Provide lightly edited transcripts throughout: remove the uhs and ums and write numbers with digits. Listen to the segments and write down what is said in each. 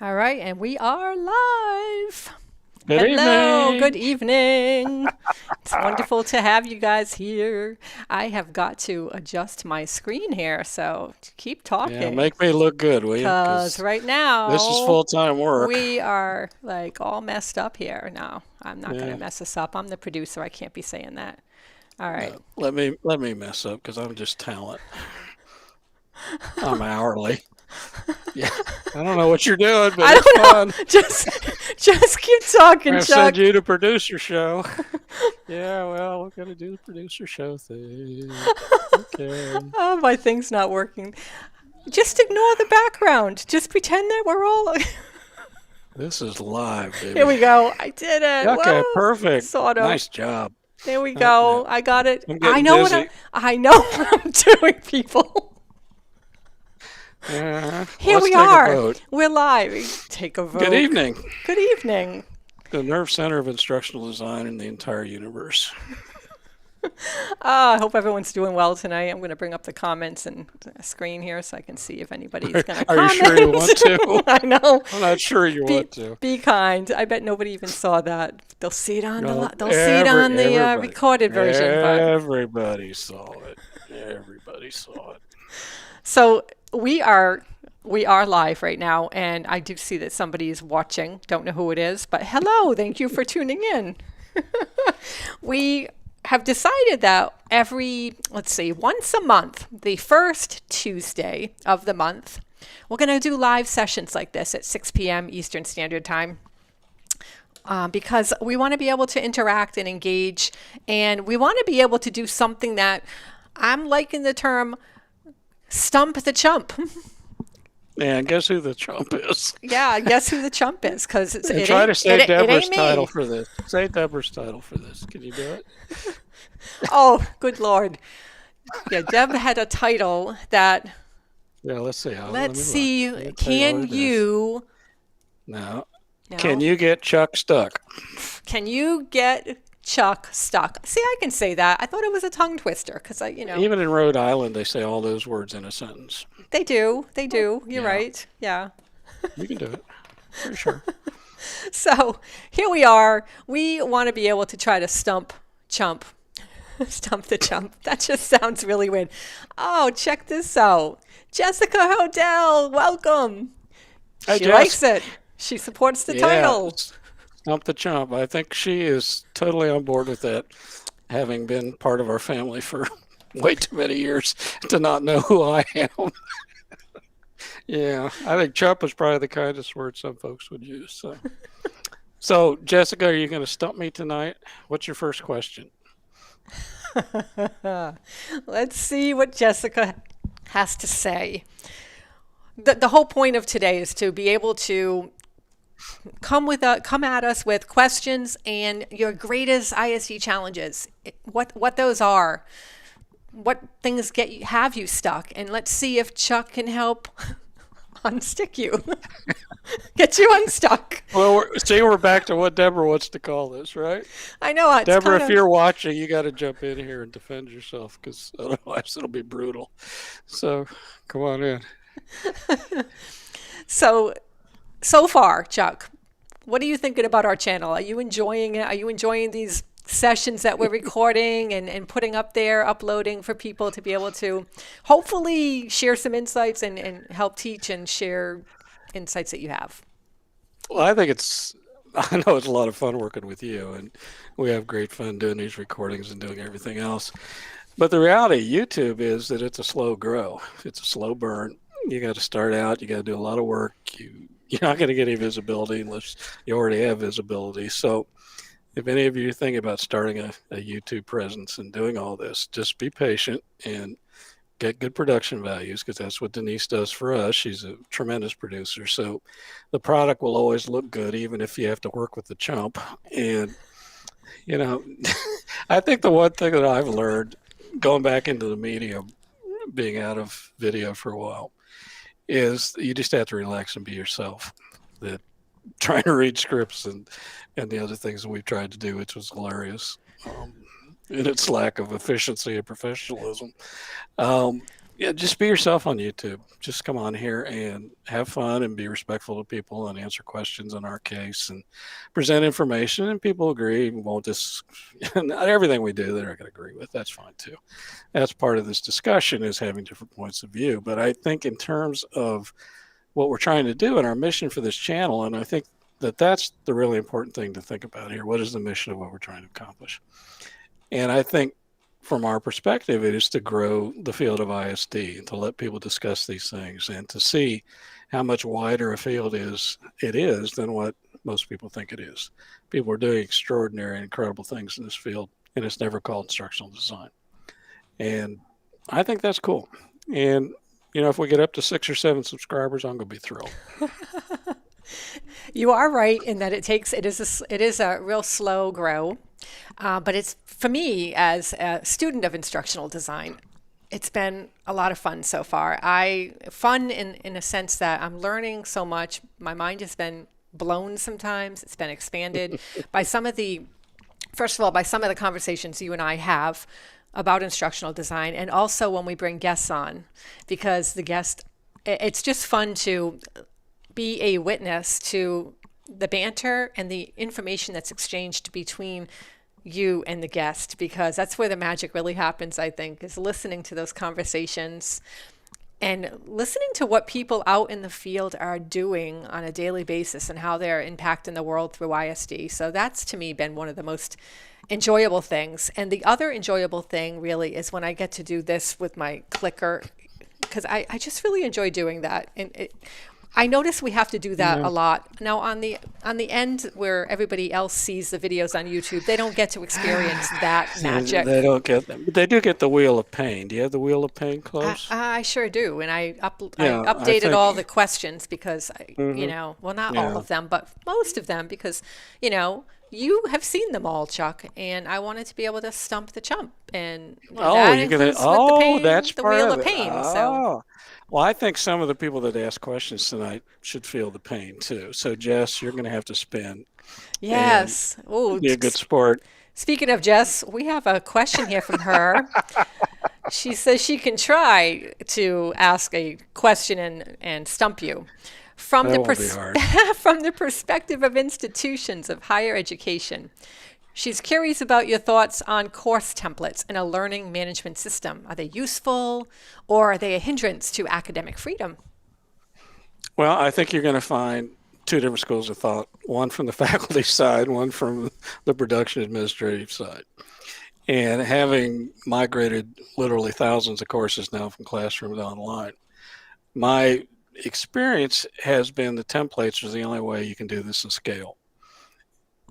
All right, and we are live. Good Hello, evening. good evening. It's wonderful to have you guys here. I have got to adjust my screen here, so keep Yeah, talking. make me look good, will you? Because Because right this is now full-time work. we are like all messed up here. No, I'm not going to Yeah, mess this up. I'm the producer. I can't be saying that. All right. no, let me mess up because I'm just talent. I'm hourly. Yeah, I don't know what you're doing, but I it's don't fun. know. Just keep I'm talking, gonna send Chuck. you to producer show. Yeah, well, we're gonna do the producer show thing. Okay. Oh, my thing's not working. Just ignore the background. Just pretend that we're all. This is live, Here baby. we go. I did it. Okay, Whoa. perfect. Sort of. Nice job. There we Yeah, go. I got it. I'm getting dizzy. I know what I'm doing, people. Here Let's we take a are. vote. We're live. Take a Good vote. evening. Good evening. The nerve center of instructional design in the entire universe. I hope everyone's doing well tonight. I'm going to bring up the comments and screen here so I can see if anybody's going to Are you sure you want comment. to? I know. I'm not sure you Be want to. be kind. I bet nobody even saw that. They'll see it on No, they'll see it on the everybody, recorded version. But everybody saw it. Everybody saw it. so we are live right now, and I do see that somebody is watching. Don't know who it is, but hello. Thank you for tuning in. We have decided that let's see, once a month, the first Tuesday of the month, we're going to do live sessions like this at 6 p.m. Eastern Standard Time. Because we want to be able to interact and engage, and we want to be able to do something that I'm liking the term stump the chump. And guess who the Trump is? Yeah, guess who the chump is? Because And it try ain't to say it Deborah's ain't title me. for this. Say Deborah's title for this. Can you do it? Oh, good Lord. Yeah, Deb had a title that, Yeah, let's see. Let let's me look. see, Let me tell you what can it is. you, Now, can no, you get Chuck stuck? can you get Chuck stuck? See, I can say that. I thought it was a tongue twister because Even in Rhode Island, they say all those words in a sentence. they do. They do. You're Yeah, right. Yeah. you can do it. Pretty sure. So here we are. We want to be able to try to stump chump. Stump the chump. That just sounds really weird. Oh, check this out. Jessica Hodel, welcome. Hey, She Jess. likes it. She supports the Yeah, title. Stump the Chump. I think she is totally on board with that, having been part of our family for way too many years to not know who I am. Yeah, I think chump is probably the kindest word some folks would use. So Jessica, are you going to stump me tonight? What's your first question? Let's see what Jessica has to say. The whole point of today is to be able to come at us with questions and your greatest ISD challenges. What those are, what things have you stuck, and let's see if Chuck can help unstick you, get you unstuck. Well, we're back to what Deborah wants to call this, right? I know it's Deborah, kind if of you're watching, you got to jump in here and defend yourself because otherwise it'll be brutal. So come on in. so so far, Chuck. What are you thinking about our channel? Are you enjoying it? Are you enjoying these sessions that we're recording and putting up there, uploading for people to be able to hopefully share some insights and help teach and share insights that you have? Well, I think I know it's a lot of fun working with you, and we have great fun doing these recordings and doing everything else. But the reality of YouTube is that it's a slow grow. It's a slow burn. You got to start out. You got to do a lot of work. You're not going to get any visibility unless you already have visibility. So if any of you are thinking about starting a YouTube presence and doing all this, just be patient and get good production values because that's what Denise does for us. She's a tremendous producer. So the product will always look good, even if you have to work with the chump. And, you know, I think the one thing that I've learned going back into the medium, being out of video for a while, is you just have to relax and be yourself. That trying to read scripts and the other things that we've tried to do, which was hilarious, in its lack of efficiency and professionalism. Um, Yeah, just be yourself on YouTube. Just come on here and have fun and be respectful to people and answer questions in our case and present information. And people agree, won't just not everything we do they're not going to agree with. That's fine too. That's part of this discussion is having different points of view. But I think in terms of what we're trying to do and our mission for this channel, and I think that that's the really important thing to think about here. What is the mission of what we're trying to accomplish? And I think from our perspective, it is to grow the field of ISD and to let people discuss these things and to see how much wider a field it is than what most people think it is. People are doing extraordinary and incredible things in this field, and it's never called instructional design. And I think that's cool. And if we get up to 6 or 7 subscribers, I'm going to be thrilled. You are right in that it is a real slow grow, but it's for me as a student of instructional design. It's been a lot of fun so far. Fun in a sense that I'm learning so much. My mind has been blown sometimes. It's been expanded by some of the first of all, by some of the conversations you and I have about instructional design, and also when we bring guests on, because it's just fun to be a witness to the banter and the information that's exchanged between you and the guest, because that's where the magic really happens, I think, is listening to those conversations and listening to what people out in the field are doing on a daily basis and how they're impacting the world through ISD. So that's to me been one of the most enjoyable things. And the other enjoyable thing really is when I get to do this with my clicker, because I just really enjoy doing that. And I notice we have to do that a lot. Now on the end where everybody else sees the videos on YouTube, they don't get to experience that magic. They don't get them. But they do get the Wheel of Pain. Do you have the Wheel of Pain close? I sure do, and I Yeah, I updated think. all the questions because Mhm. well, not all Yeah. of them, but most of them, because you have seen them all, Chuck, and I wanted to be able to stump the chump, and Oh, that you're gonna. includes with Oh, that's the part wheel of of it. pain. So Oh, well, I think some of the people that ask questions tonight should feel the pain too. So, Jess, you're going to have to spin and yes. Oh, be a good sport. speaking of Jess, we have a question here from her. She says she can try to ask a question and stump you. From That the won't be hard. from the perspective of institutions of higher education, she's curious about your thoughts on course templates in a learning management system. Are they useful or are they a hindrance to academic freedom? Well, I think you're going to find two different schools of thought. One from the faculty side, one from the production administrative side. And having migrated literally thousands of courses now from classroom to online, my experience has been the templates are the only way you can do this in scale.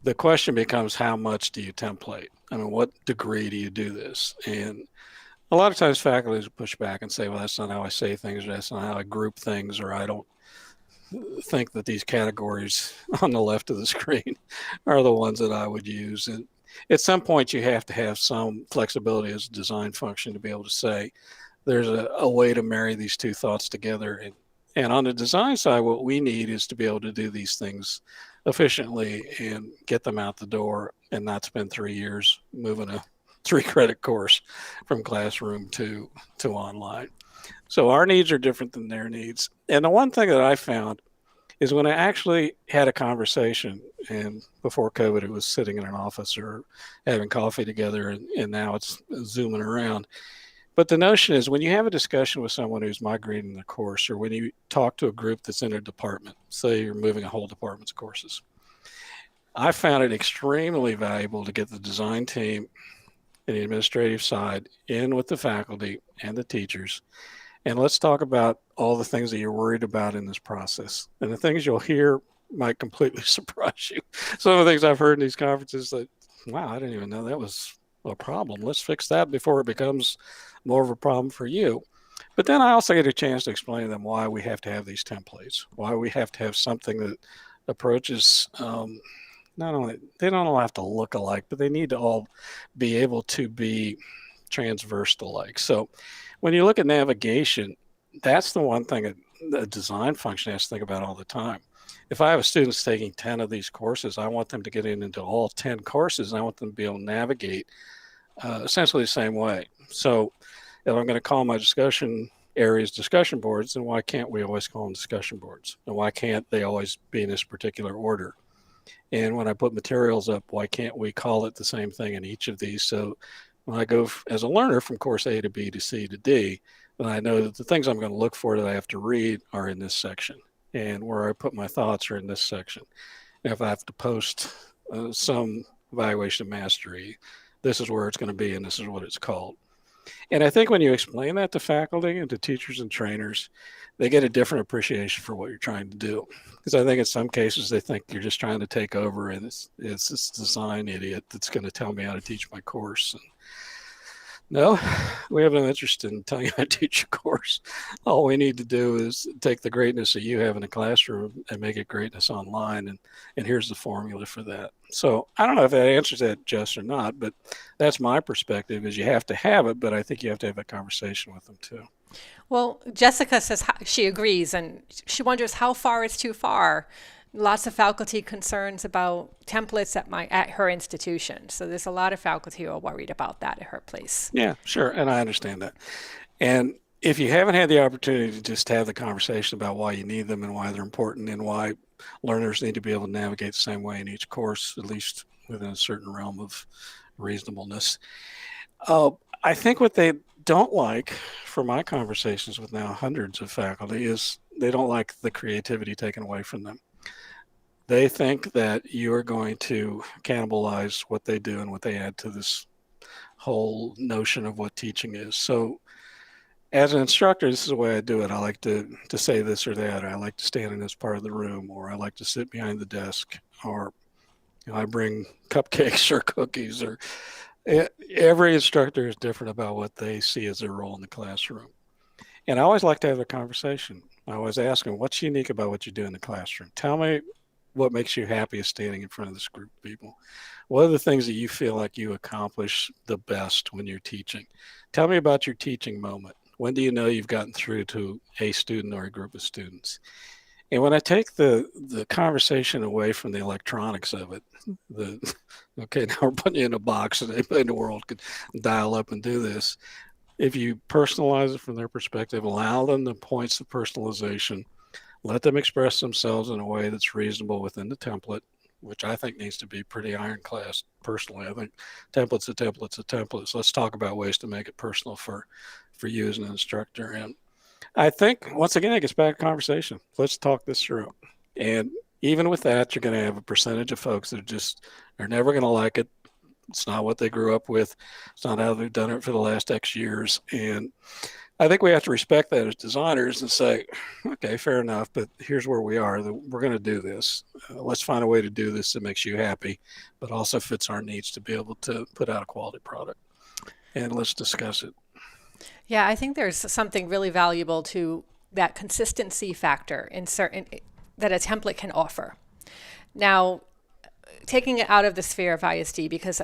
The question becomes how much do you template? I mean, what degree do you do this? And a lot of times faculty push back and say, well, that's not how I say things, or that's not how I group things, or I don't think that these categories on the left of the screen are the ones that I would use. And at some point, you have to have some flexibility as a design function to be able to say there's a way to marry these two thoughts together. And on the design side, what we need is to be able to do these things efficiently and get them out the door and not spend 3 years moving a 3 credit course from classroom to online. So our needs are different than their needs. And the one thing that I found is when I actually had a conversation, and before COVID, it was sitting in an office or having coffee together, and now it's zooming around. But the notion is when you have a discussion with someone who's migrating the course, or when you talk to a group that's in a department, say you're moving a whole department's courses, I found it extremely valuable to get the design team and the administrative side in with the faculty and the teachers. And let's talk about all the things that you're worried about in this process. And the things you'll hear might completely surprise you. Some of the things I've heard in these conferences that, wow, I didn't even know that was a problem. Let's fix that before it becomes more of a problem for you. But then I also get a chance to explain to them why we have to have these templates, why we have to have something that approaches not only, they don't all have to look alike, but they need to all be able to be transverse alike. So when you look at navigation, that's the one thing a design function has to think about all the time. If I have a student taking 10 of these courses, I want them to get into all 10 courses, and I want them to be able to navigate essentially the same way. So if I'm going to call my discussion areas discussion boards, then why can't we always call them discussion boards? And why can't they always be in this particular order? And when I put materials up, why can't we call it the same thing in each of these? So when I go as a learner from course A to B to C to D, then I know that the things I'm going to look for that I have to read are in this section. And where I put my thoughts are in this section. And if I have to post some evaluation of mastery, this is where it's going to be and this is what it's called. And I think when you explain that to faculty and to teachers and trainers, they get a different appreciation for what you're trying to do. Because I think in some cases they think you're just trying to take over and it's this design idiot that's going to tell me how to teach my course. And no, we have no interest in telling you how to teach a course. All we need to do is take the greatness that you have in the classroom and make it greatness online. And here's the formula for that. So I don't know if that answers that, Jess, or not, but that's my perspective is you have to have it, but I think you have to have a conversation with them too. Well, Jessica says she agrees, and she wonders how far is too far. Lots of faculty concerns about templates at her institution. So there's a lot of faculty who are worried about that at her place. Yeah, sure. And I understand that. And if you haven't had the opportunity to just have the conversation about why you need them and why they're important and why learners need to be able to navigate the same way in each course, at least within a certain realm of reasonableness. I think what they don't like from my conversations with now hundreds of faculty is they don't like the creativity taken away from them. They think that you are going to cannibalize what they do and what they add to this whole notion of what teaching is. So as an instructor, this is the way I do it. I like to say this or that. I like to stand in this part of the room, or I like to sit behind the desk, or I bring cupcakes or cookies, or every instructor is different about what they see as their role in the classroom. And I always like to have a conversation. I always ask them, what's unique about what you do in the classroom? Tell me what makes you happiest standing in front of this group of people. What are the things that you feel like you accomplish the best when you're teaching? Tell me about your teaching moment. When do you know you've gotten through to a student or a group of students? And when I take the conversation away from the electronics of it, okay, now we're putting you in a box and anybody in the world could dial up and do this. If you personalize it from their perspective, allow them the points of personalization, let them express themselves in a way that's reasonable within the template, which I think needs to be pretty ironclad personally. I think template's a template's a template. So let's talk about ways to make it personal for you as an instructor. And I think, once again, it gets back to conversation. Let's talk this through. And even with that, you're going to have a percentage of folks that are never going to like it. It's not what they grew up with. It's not how they've done it for the last X years. And I think we have to respect that as designers and say, okay, fair enough, but here's where we are. We're going to do this. Let's find a way to do this that makes you happy, but also fits our needs to be able to put out a quality product. And let's discuss it. Yeah, I think there's something really valuable to that consistency factor in certain that a template can offer. Now, taking it out of the sphere of ISD, because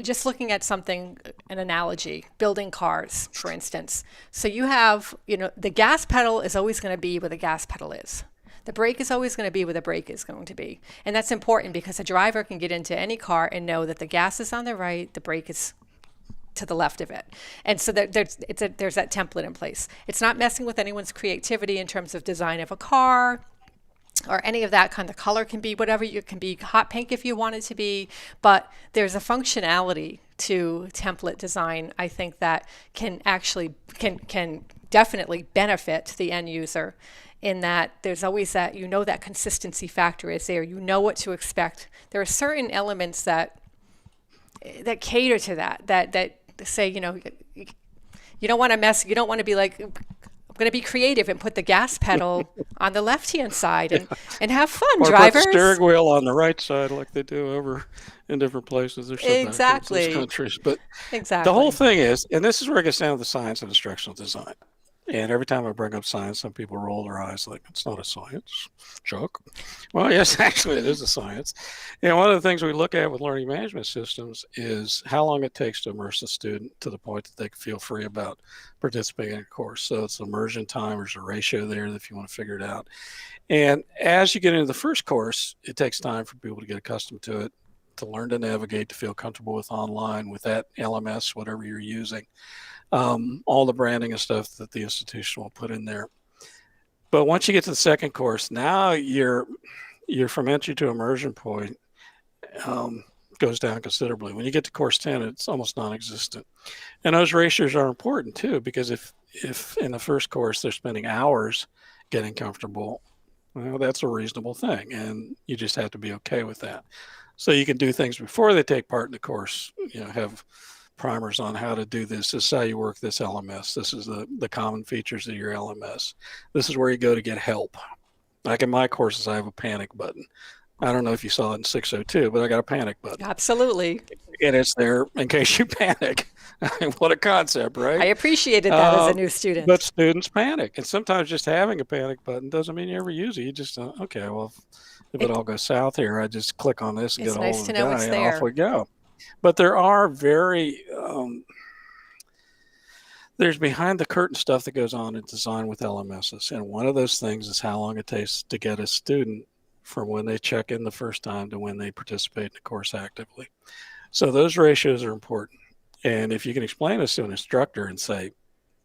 just looking at something, an analogy, building cars, for instance. So you have, the gas pedal is always going to be where the gas pedal is. The brake is always going to be where the brake is going to be. And that's important because a driver can get into any car and know that the gas is on the right, the brake is to the left of it. And so there's that template in place. It's not messing with anyone's creativity in terms of design of a car or any of that kind of color. Can be whatever. You can be hot pink if you want it to be, but there's a functionality to template design, I think, that can actually can definitely benefit the end user, in that there's always that, that consistency factor is there. You know what to expect. There are certain elements that cater to that say, you don't want to mess, you don't want to be like, I'm going to be creative and put the gas pedal on the left-hand side and have fun, or drivers. Put the steering wheel on the right side like they do over in different places. There's exactly. In countries. But exactly. The whole thing is, and this is where it gets down to the science of instructional design. And every time I bring up science, some people roll their eyes like, it's not a science, Chuck. Well, yes, actually, it is a science. And one of the things we look at with learning management systems is how long it takes to immerse a student to the point that they can feel free about participating in a course. So it's immersion time. There's a ratio there if you want to figure it out. And as you get into the first course, it takes time for people to get accustomed to it, to learn to navigate, to feel comfortable with online, with that LMS, whatever you're using, all the branding and stuff that the institution will put in there. But once you get to the second course, now you're from entry to immersion point goes down considerably. When you get to course 10, it's almost non-existent. And those ratios are important too, because if in the first course they're spending hours getting comfortable, well, that's a reasonable thing, and you just have to be okay with that. So you can do things before they take part in the course, have primers on how to do this. This is how you work this LMS. This is the common features of your LMS. This is where you go to get help. Like in my courses, I have a panic button. I don't know if you saw it in 602, but I got a panic button. Absolutely. And it's there in case you panic. What a concept, right? I appreciated that as a new student. But students panic. And sometimes just having a panic button doesn't mean you ever use it. You just, okay, well, if it all goes south here, I just click on this and get a hold of the guy, and off we go. But there are there's behind the curtain stuff that goes on in design with LMSs. And one of those things is how long it takes to get a student from when they check in the first time to when they participate in the course actively. So those ratios are important. And if you can explain this to an instructor and say,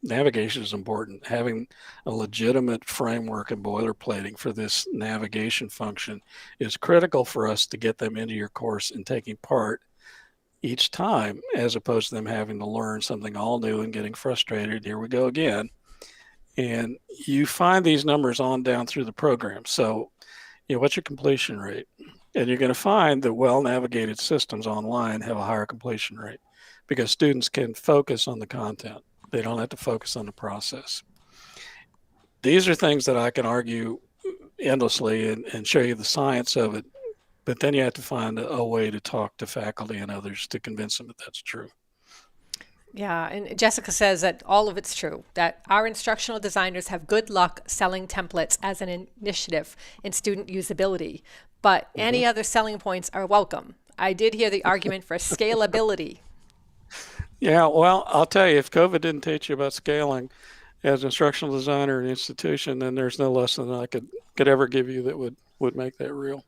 navigation is important, having a legitimate framework and boilerplating for this navigation function is critical for us to get them into your course and taking part each time, as opposed to them having to learn something all new and getting frustrated. Here we go again. And you find these numbers on down through the program. So, what's your completion rate? And you're going to find that well-navigated systems online have a higher completion rate because students can focus on the content. They don't have to focus on the process. These are things that I can argue endlessly and show you the science of it, but then you have to find a way to talk to faculty and others to convince them that that's true. Yeah, and Jessica says that all of it's true, that our instructional designers have good luck selling templates as an initiative in student usability, but any other selling points are welcome. I did hear the argument for scalability. Yeah, well, I'll tell you, if COVID didn't teach you about scaling as an instructional designer in an institution, then there's no lesson that I could ever give you that would make that real.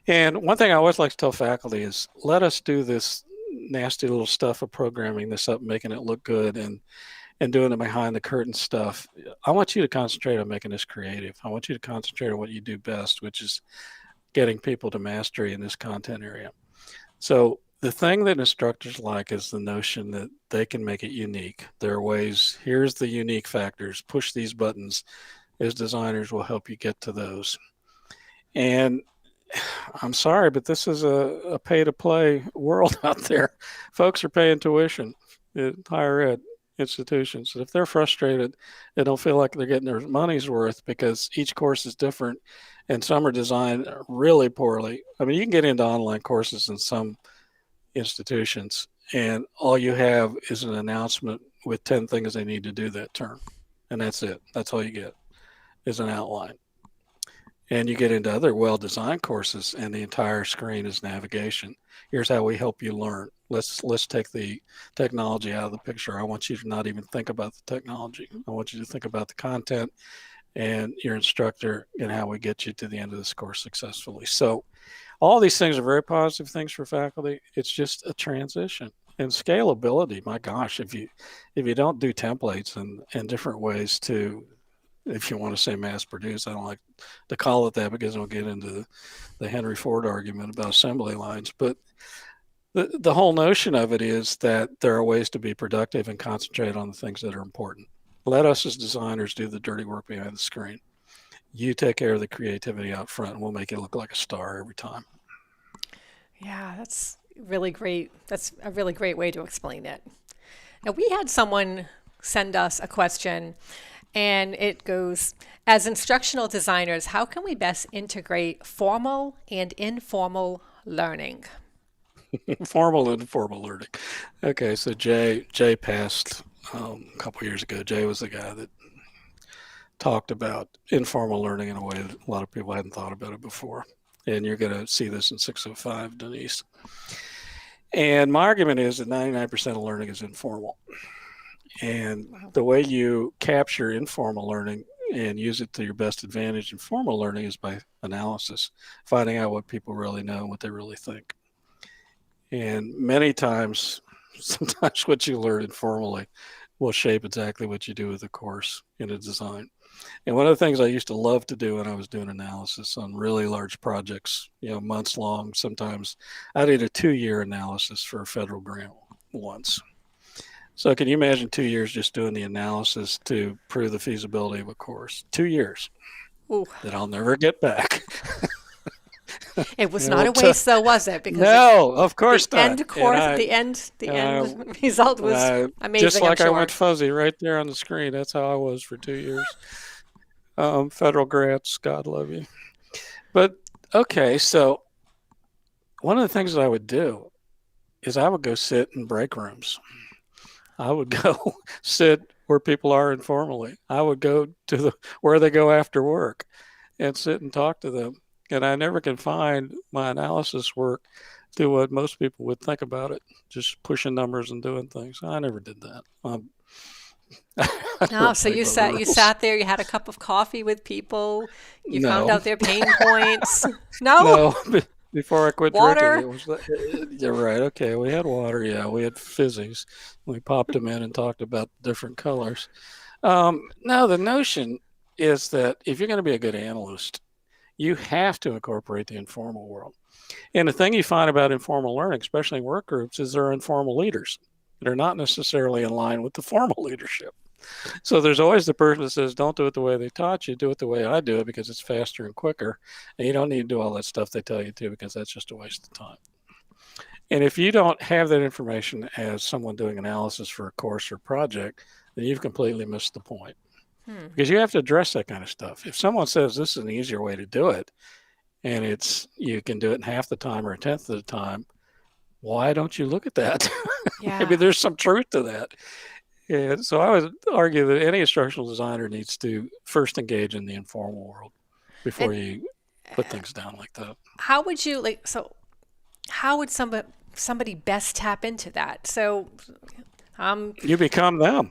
And one thing I always like to tell faculty is let us do this nasty little stuff of programming this up, making it look good and doing the behind the curtain stuff. I want you to concentrate on making this creative. I want you to concentrate on what you do best, which is getting people to mastery in this content area. So the thing that instructors like is the notion that they can make it unique. There are ways, here's the unique factors, push these buttons. As designers, will help you get to those. And I'm sorry, but this is a pay-to-play world out there. Folks are paying tuition at higher ed institutions. And if they're frustrated, they don't feel like they're getting their money's worth because each course is different and some are designed really poorly. I mean, you can get into online courses in some institutions and all you have is an announcement with 10 things they need to do that term. And that's it. That's all you get is an outline. And you get into other well-designed courses and the entire screen is navigation. Here's how we help you learn. Let's take the technology out of the picture. I want you to not even think about the technology. I want you to think about the content and your instructor and how we get you to the end of this course successfully. So all these things are very positive things for faculty. It's just a transition. And scalability, my gosh, if you don't do templates and different ways to, if you want to say mass produce, I don't like to call it that because it'll get into the Henry Ford argument about assembly lines. But the whole notion of it is that there are ways to be productive and concentrate on the things that are important. Let us as designers do the dirty work behind the screen. You take care of the creativity out front and we'll make it look like a star every time. Yeah, that's really great. That's a really great way to explain it. Now, we had someone send us a question. And it goes, as instructional designers, how can we best integrate formal and informal learning? Formal and informal learning. Okay, so Jay passed a couple years ago. Jay was the guy that talked about informal learning in a way that a lot of people hadn't thought about it before. And you're going to see this in 605, Denise. And my argument is that 99% of learning is informal. And the way you capture informal learning and use it to your best advantage in formal learning is by analysis, finding out what people really know and what they really think. And many times, sometimes what you learn informally will shape exactly what you do with the course in a design. And one of the things I used to love to do when I was doing analysis on really large projects, months long, sometimes I did a 2-year analysis for a federal grant once. So can you imagine 2 years just doing the analysis to prove the feasibility of a course? 2 years Ooh, that I'll never get back. it was And not we'll a waste though, was it? Because no, of the course not. end course, the And I, end result and was I, just amazing, I'm like I went sure. fuzzy right there on the screen. That's how I was for 2 years. Federal grants, God love you. But okay, so one of the things that I would do is I would go sit in break rooms. I would go sit where people are informally. I would go to where they go after work and sit and talk to them. And I never can find my analysis work to what most people would think about it, just pushing numbers and doing things. I never did that. I never Oh, so played you by the sat rules. there, you had a cup of coffee with people, you found No, out their pain points. No? no. Before I quit drinking, Water? it was. You're right. Okay, we had water. Yeah, we had fizzies. We popped them in and talked about different colors. No, the notion is that if you're going to be a good analyst, you have to incorporate the informal world. And the thing you find about informal learning, especially in work groups, is they're informal leaders. They're not necessarily in line with the formal leadership. So there's always the person that says, don't do it the way they taught you, do it the way I do it because it's faster and quicker. And you don't need to do all that stuff they tell you to because that's just a waste of time. And if you don't have that information as someone doing analysis for a course or project, then you've completely missed the point Hmm. because you have to address that kind of stuff. If someone says this is an easier way to do it, and it's you can do it in half the time or a tenth of the time, why don't you look at that? Maybe Yeah. there's some truth to that. And so I would argue that any instructional designer needs to first engage in the informal world before And you put things down like that. how would you like so how would somebody best tap into that? So um You become them.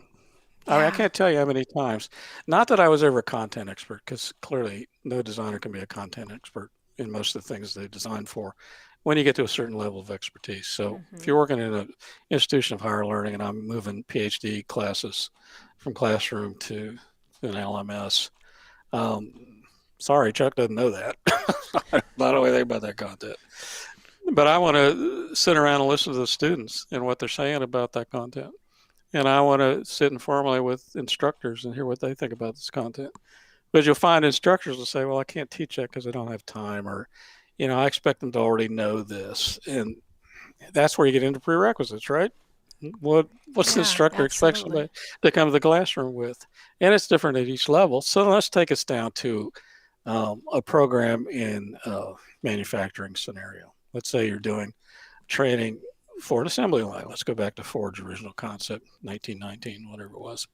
I mean, I yeah. can't tell you how many times. Not that I was ever a content expert, because clearly no designer can be a content expert in most of the things they design for when you get to a certain level of expertise. So if Hmm. you're working in an institution of higher learning and I'm moving PhD classes from classroom to an LMS, sorry, Chuck doesn't know that. I don't know anything about that content. But I want to sit around and listen to the students and what they're saying about that content. And I want to sit informally with instructors and hear what they think about this content. But you'll find instructors will say, well, I can't teach that because I don't have time, or, I expect them to already know this. And that's where you get into prerequisites, right? What's the Yeah, instructor expect absolutely. somebody to come to the classroom with? And it's different at each level. So let's take us down to a program in a manufacturing scenario. Let's say you're doing training for an assembly line. Let's go back to Ford's original concept, 1919, whatever it was.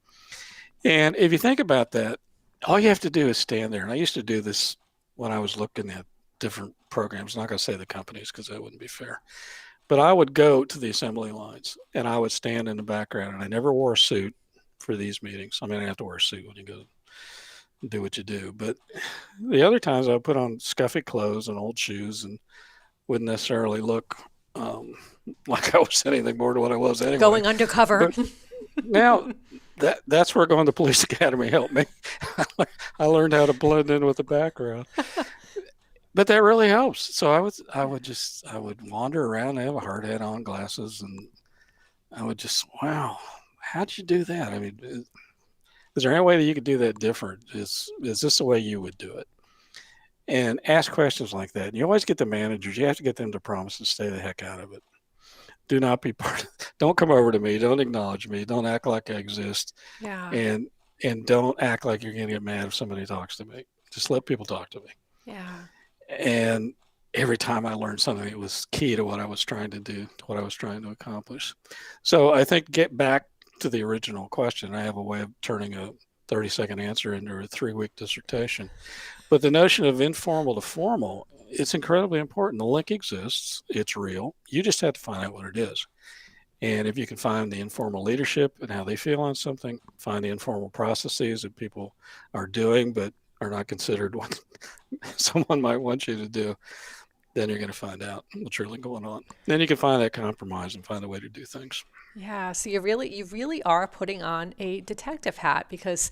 And if you think about that, all you have to do is stand there. And I used to do this when I was looking at different programs. I'm not going to say the companies because that wouldn't be fair. But I would go to the assembly lines and I would stand in the background. And I never wore a suit for these meetings. I mean, I have to wear a suit when you go do what you do. But the other times I would put on scuffy clothes and old shoes and wouldn't necessarily look um, like I was anything more than what I was anyway. Going undercover. But now that's where going to police academy helped me. I learned how to blend in with the background, but that really helps. So I would wander around, have a hard hat on, glasses, and I would just wow, how'd you do that? I mean, is there any way that you could do that different? Is this the way you would do it? And ask questions like that. And you always get the managers. You have to get them to promise to stay the heck out of it. Do not be part of it. Don't come over to me. Don't acknowledge me. Don't act like I exist. Yeah. And don't act like you're going to get mad if somebody talks to me. Just let people talk to me. Yeah. And every time I learned something, it was key to what I was trying to do, to what I was trying to accomplish. So I think get back to the original question. I have a way of turning a 30-second answer into a 3-week dissertation. But the notion of informal to formal, it's incredibly important. The link exists. It's real. You just have to find out what it is. And if you can find the informal leadership and how they feel on something, find the informal processes that people are doing but are not considered what someone might want you to do, then you're going to find out what's really going on. Then you can find that compromise and find a way to do things. Yeah, so you really are putting on a detective hat because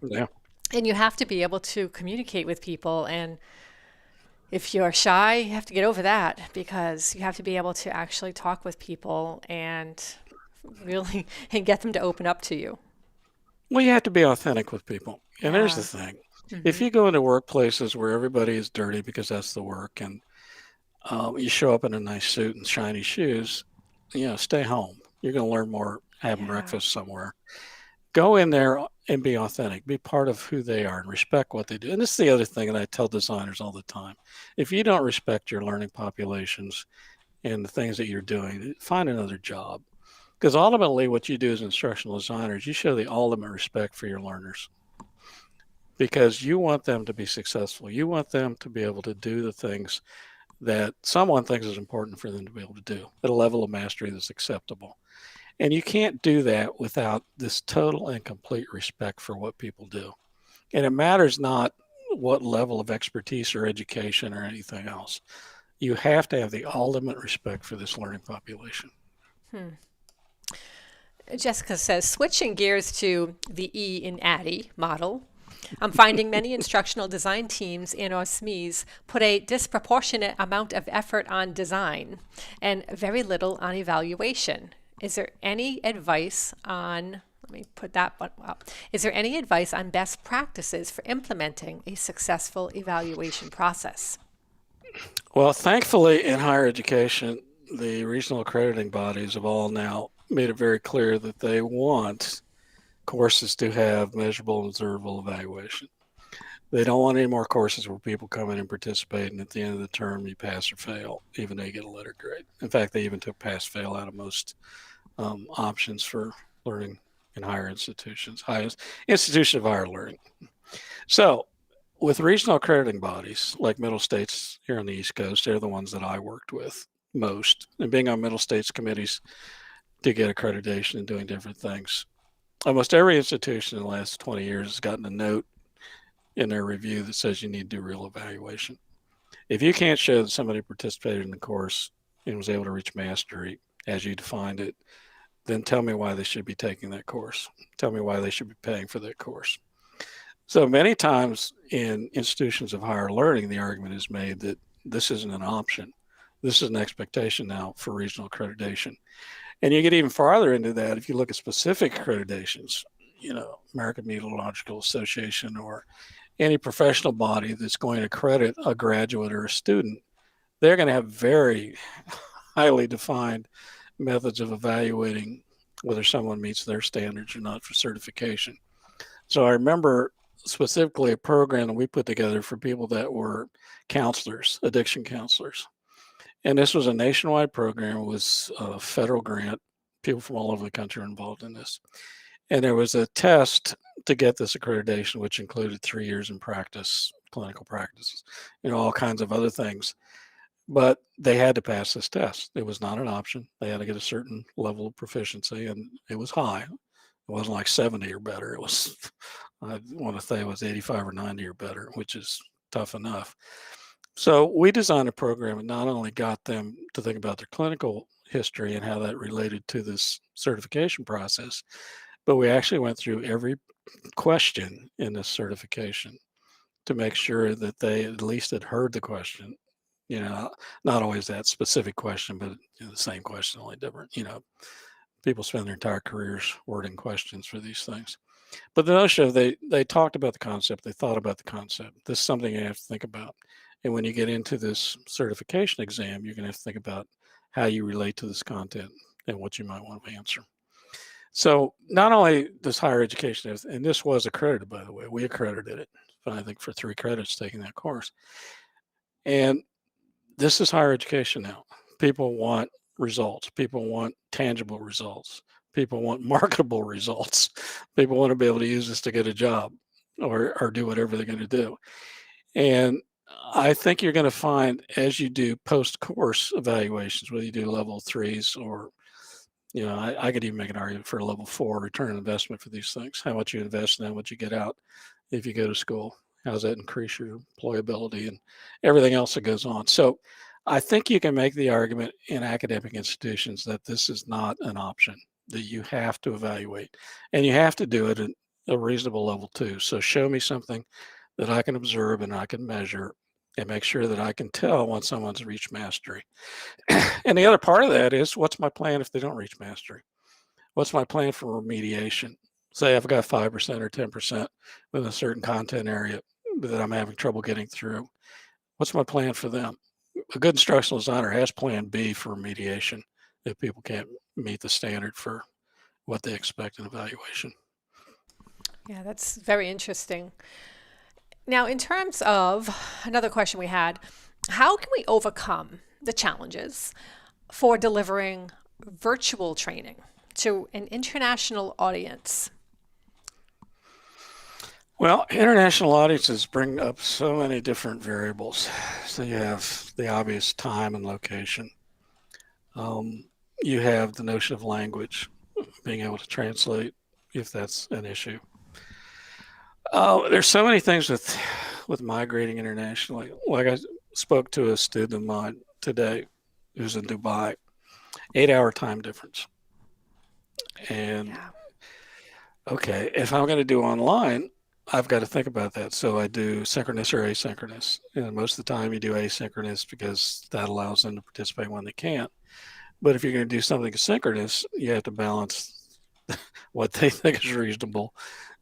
Yeah. and you have to be able to communicate with people, and if you're shy, you have to get over that because you have to be able to actually talk with people and really and get them to open up to you. Well, you have to be authentic with people. And there's the Yeah. thing. If Hmm. you go into workplaces where everybody is dirty because that's the work, and you show up in a nice suit and shiny shoes, stay home. You're going to learn more having Yeah. breakfast somewhere. Go in there and be authentic. Be part of who they are and respect what they do. And this is the other thing that I tell designers all the time. If you don't respect your learning populations and the things that you're doing, find another job. Because ultimately, what you do as instructional designers, you show the ultimate respect for your learners because you want them to be successful. You want them to be able to do the things that someone thinks is important for them to be able to do at a level of mastery that's acceptable. And you can't do that without this total and complete respect for what people do. And it matters not what level of expertise or education or anything else. You have to have the ultimate respect for this learning population. Jessica says, switching gears to the E in ADDIE model, I'm finding many instructional design teams in our SMEs put a disproportionate amount of effort on design and very little on evaluation. Is there any advice on, let me put that one up. Is there any advice on best practices for implementing a successful evaluation process? Well, thankfully, in higher education, the regional accrediting bodies have all now made it very clear that they want courses to have measurable and observable evaluation. They don't want any more courses where people come in and participate, and at the end of the term, you pass or fail, even though you get a letter grade. In fact, they even took pass fail out of most options for learning in higher institutions, highest institution of higher learning. So, with regional accrediting bodies like Middle States here on the East Coast, they're the ones that I worked with most, and being on Middle States committees to get accreditation and doing different things. Almost every institution in the last 20 years has gotten a note in their review that says you need to do real evaluation. If you can't show that somebody participated in the course and was able to reach mastery as you defined it, then tell me why they should be taking that course. Tell me why they should be paying for that course. So many times in institutions of higher learning, the argument is made that this isn't an option. This is an expectation now for regional accreditation. And you get even farther into that if you look at specific accreditations, American Meteorological Association or any professional body that's going to credit a graduate or a student, they're going to have very highly defined methods of evaluating whether someone meets their standards or not for certification. So I remember specifically a program that we put together for people that were counselors, addiction counselors. And this was a nationwide program. It was a federal grant. People from all over the country were involved in this. And there was a test to get this accreditation, which included 3 years in practice, clinical practices, all kinds of other things. But they had to pass this test. It was not an option. They had to get a certain level of proficiency, and it was high. It wasn't like 70 or better. It was, I want to say it was 85 or 90 or better, which is tough enough. So we designed a program that not only got them to think about their clinical history and how that related to this certification process, but we actually went through every question in this certification to make sure that they at least had heard the question. You know, not always that specific question, but the same question, only different. People spend their entire careers wording questions for these things. But the notion of they talked about the concept, they thought about the concept. This is something you have to think about. And when you get into this certification exam, you're going to have to think about how you relate to this content and what you might want to answer. So not only does higher education have, and this was accredited, by the way, we accredited it, I think for 3 credits taking that course. And this is higher education now. People want results. People want tangible results. People want marketable results. People want to be able to use this to get a job or do whatever they're going to do. And I think you're going to find as you do post-course evaluations, whether you do level 3s or, I could even make an argument for a level 4 return on investment for these things. How much you invest and how much you get out if you go to school. How does that increase your employability and everything else that goes on? So I think you can make the argument in academic institutions that this is not an option, that you have to evaluate, and you have to do it at a reasonable level too. So show me something that I can observe and I can measure and make sure that I can tell when someone's reached mastery. And the other part of that is, what's my plan if they don't reach mastery? What's my plan for remediation? Say I've got 5% or 10% with a certain content area that I'm having trouble getting through. What's my plan for them? A good instructional designer has plan B for remediation if people can't meet the standard for what they expect in evaluation. Yeah, that's very interesting. Now, in terms of another question we had, how can we overcome the challenges for delivering virtual training to an international audience? Well, international audiences bring up so many different variables. So you have the obvious time and location. You have the notion of language, being able to translate if that's an issue. There's so many things with migrating internationally. Like I spoke to a student of mine today who's in Dubai, 8-hour time difference. And Yeah. okay, if I'm going to do online, I've got to think about that. So I do synchronous or asynchronous. And most of the time you do asynchronous because that allows them to participate when they can't. But if you're going to do something synchronous, you have to balance what they think is reasonable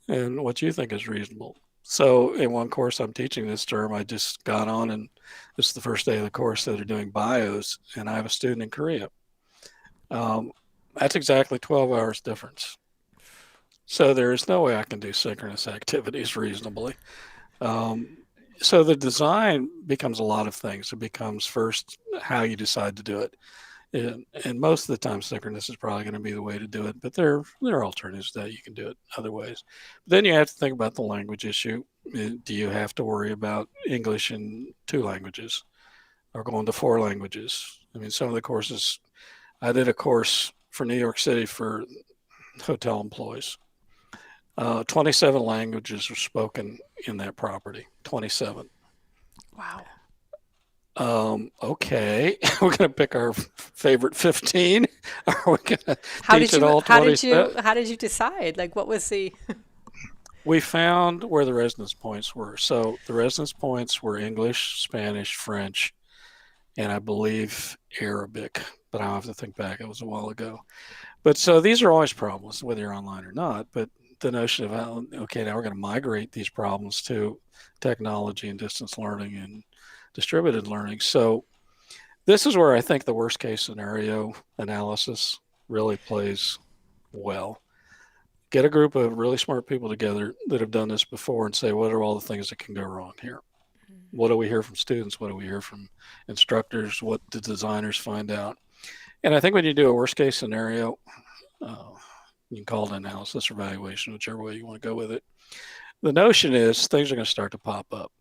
and what you think is reasonable. So in one course I'm teaching this term, I just got on and this is the first day of the course that are doing bios, and I have a student in Korea. Um, that's exactly 12 hours difference. So there is no way I can do synchronous activities reasonably. Um, so the design becomes a lot of things. It becomes first how you decide to do it. And most of the time, synchronous is probably going to be the way to do it, but there are alternatives that you can do it other ways. But then you have to think about the language issue. Do you have to worry about English in 2 languages or going to 4 languages? I mean, some of the courses, I did a course for New York City for hotel employees. 27 languages were spoken in that property, 27. Wow. Okay, we're gonna pick our favorite 15. Are we gonna How teach did it you all how did 27? you how did you decide? Like what was the We found where the resonance points were. So the resonance points were English, Spanish, French, and I believe Arabic, but I'll have to think back. It was a while ago. But so these are always problems, whether you're online or not. But the notion of how, okay, now we're going to migrate these problems to technology and distance learning and distributed learning. So this is where I think the worst case scenario analysis really plays well. Get a group of really smart people together that have done this before and say, what are all the things that can go wrong here? What do we hear from students? What do we hear from instructors? What do designers find out? And I think when you do a worst case scenario, uh, you can call it analysis or evaluation, whichever way you want to go with it. The notion is things are going to start to pop up,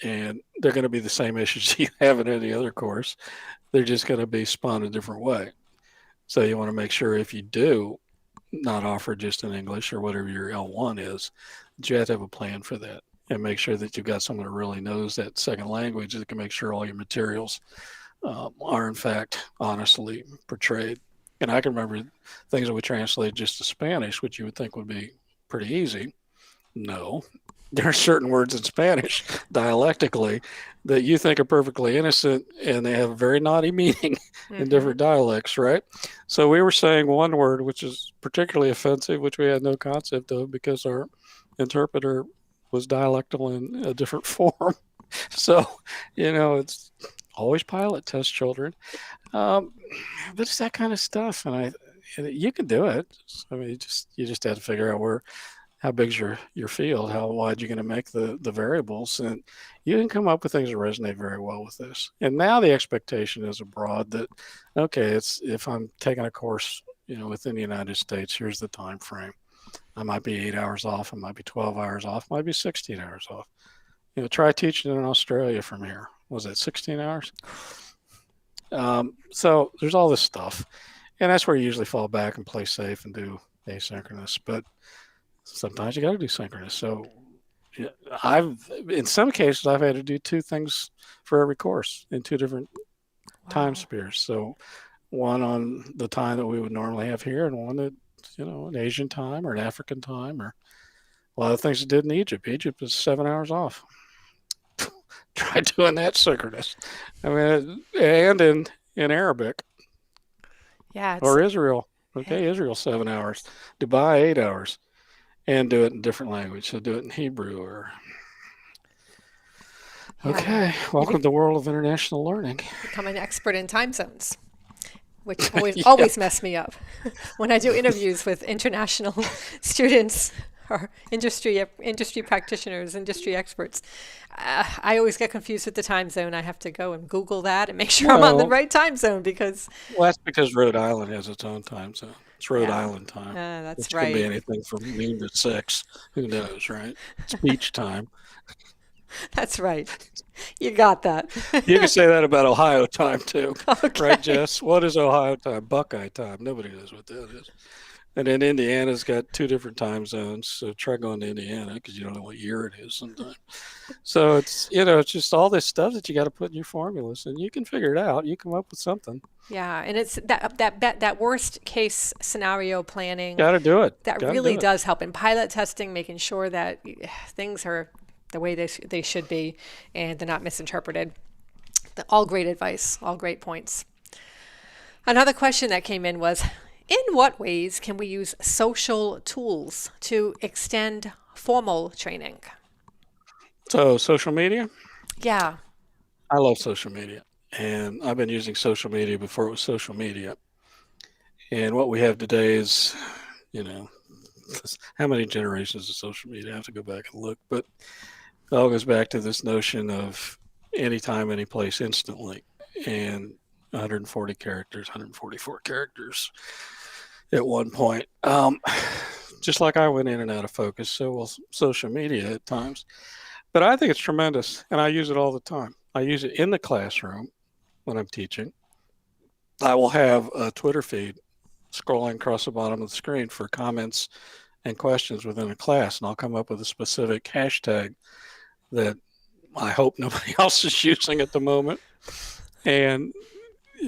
and they're going to be the same issues you have in any other course. They're just going to be spun a different way. So you want to make sure if you do not offer just in English or whatever your L1 is, that you have to have a plan for that and make sure that you've got someone that really knows that second language that can make sure all your materials are in fact honestly portrayed. And I can remember things that we translate just to Spanish, which you would think would be pretty easy. No, there are certain words in Spanish dialectically that you think are perfectly innocent and they have a very naughty meaning in hmm different dialects, right? So we were saying one word which is particularly offensive, which we had no concept of because our interpreter was dialectal in a different form. So, it's always pilot test children. Um, but it's that kind of stuff. You can do it. I mean, you just have to figure out how big's your field, how wide you're going to make the variables, and you can come up with things that resonate very well with this. And now the expectation is abroad that, okay, it's if I'm taking a course, within the United States, here's the time frame. I might be 8 hours off, I might be 12 hours off, might be 16 hours off. Try teaching in Australia from here. Was it 16 hours? So there's all this stuff, and that's where you usually fall back and play safe and do asynchronous. But sometimes you got to do synchronous. So in some cases, I've had to do 2 things for every course in 2 different time Wow. spheres. So one on the time that we would normally have here, and one that, an Asian time or an African time, or a lot of things it did in Egypt. Egypt is 7 hours off. Try doing that synchronous. I mean, and in Arabic Yeah, it's or Israel. it, Okay, Israel 7 hours. Dubai 8 hours, and do it in different language. So do it in Hebrew or. yeah. Okay, You welcome to the world of international learning. become an expert in time zones, which always Yeah. always mess me up when I do interviews with international students or industry practitioners, industry experts. I always get confused with the time zone. I have to go and Google that and make sure I'm on the Well, right time zone because, well, that's because Rhode Island has its own time zone. It's Rhode yeah, Island time, that's which can be right. anything from noon to 6. Who knows, right? It's beach time. That's right. You got that. You can say that about Ohio time too, right, Okay. Jess? What is Ohio time? Buckeye time. Nobody knows what that is. And then Indiana's got two different time zones. So try going to Indiana because you don't know what year it is sometimes. So it's just all this stuff that you got to put in your formulas, and you can figure it out. You come up with something. Yeah, and it's that worst case scenario planning Got to do it. that Got to really do it. does help in pilot testing, making sure that things are the way they should be and they're not misinterpreted. All great advice, all great points. Another question that came in was, in what ways can we use social tools to extend formal training? So social media. Yeah, I love social media, and I've been using social media before it was social media. And what we have today is, you know, how many generations of social media? I have to go back and look, but it all goes back to this notion of anytime, any place, instantly, and 140 characters, 144 characters at one point. Just like I went in and out of focus, so will social media at times. But I think it's tremendous, and I use it all the time. I use it in the classroom when I'm teaching. I will have a Twitter feed scrolling across the bottom of the screen for comments and questions within a class, and I'll come up with a specific hashtag that I hope nobody else is using at the moment. And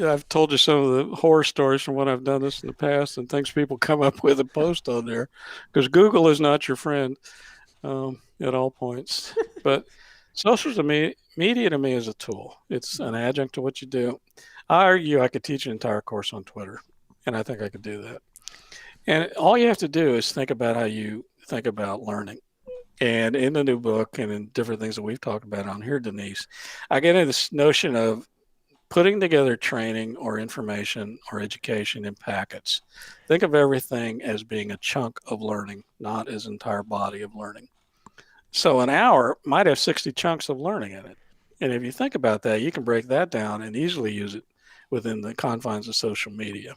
I've told you some of the horror stories from when I've done this in the past and things people come up with and post on there because Google is not your friend at all points. But social to me, media to me is a tool. It's an adjunct to what you do. I argue I could teach an entire course on Twitter, and I think I could do that. And all you have to do is think about how you think about learning. And in the new book and in different things that we've talked about on here, Denise, I get into this notion of putting together training or information or education in packets. Think of everything as being a chunk of learning, not as an entire body of learning. So an hour might have 60 chunks of learning in it. And if you think about that, you can break that down and easily use it within the confines of social media.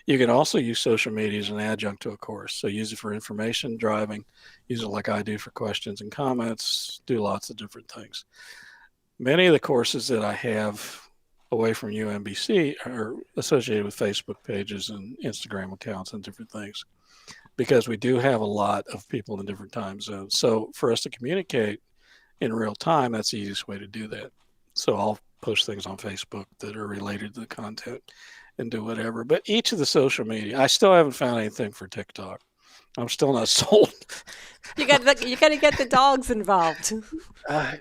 You can also use social media as an adjunct to a course. So use it for information driving, use it like I do for questions and comments, do lots of different things. Many of the courses that I have away from UMBC are associated with Facebook pages and Instagram accounts and different things because we do have a lot of people in different time zones. So for us to communicate in real time, that's the easiest way to do that. So I'll post things on Facebook that are related to the content and do whatever. But each of the social media, I still haven't found anything for TikTok. I'm still not sold. you got to get the dogs involved. I,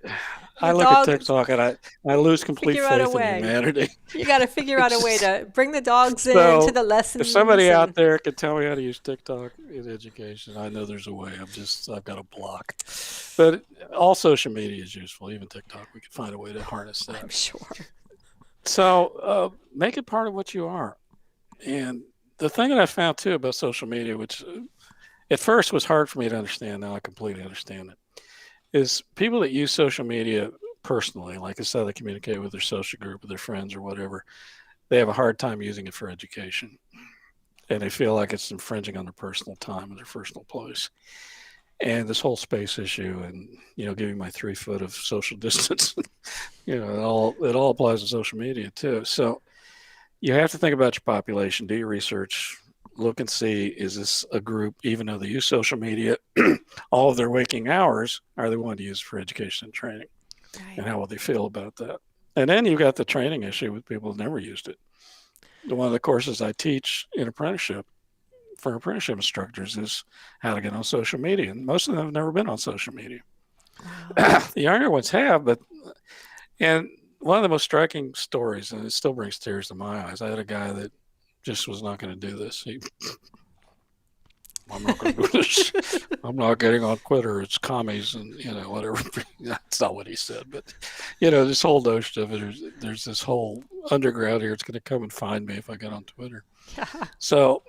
I The look at dog TikTok and I lose complete figure out a faith in way. humanity. You got to figure out a way to bring the dogs into So the if lessons somebody and out there can tell me how to use TikTok in education, I know there's a way. I've got a block. But all social media is useful, even TikTok. We can find a way to harness I'm that. sure. So make it part of what you are. And the thing that I found too about social media, which at first was hard for me to understand, now I completely understand it, is people that use social media personally, like it's how they communicate with their social group, with their friends or whatever, they have a hard time using it for education. And they feel like it's infringing on their personal time and their personal place. And this whole space issue and, giving my 3 foot of social distance, it all applies to social media too. So you have to think about your population, do your research, look and see, is this a group, even though they use social media, all of their waking hours, are they wanting to use it for education and training? Right. And how will they feel about that? And then you've got the training issue with people who've never used it. One of the courses I teach in apprenticeship for apprenticeship instructors is how to get on social media. And most of them have never been on social media. Wow. The younger ones have, and one of the most striking stories, and it still brings tears to my eyes. I had a guy that just was not going to do this. I'm not going to do this. I'm not getting on Twitter. It's commies and whatever. That's not what he said, but this whole notion of it. There's this whole underground here. It's going to come and find me if I get on Twitter. Yeah. So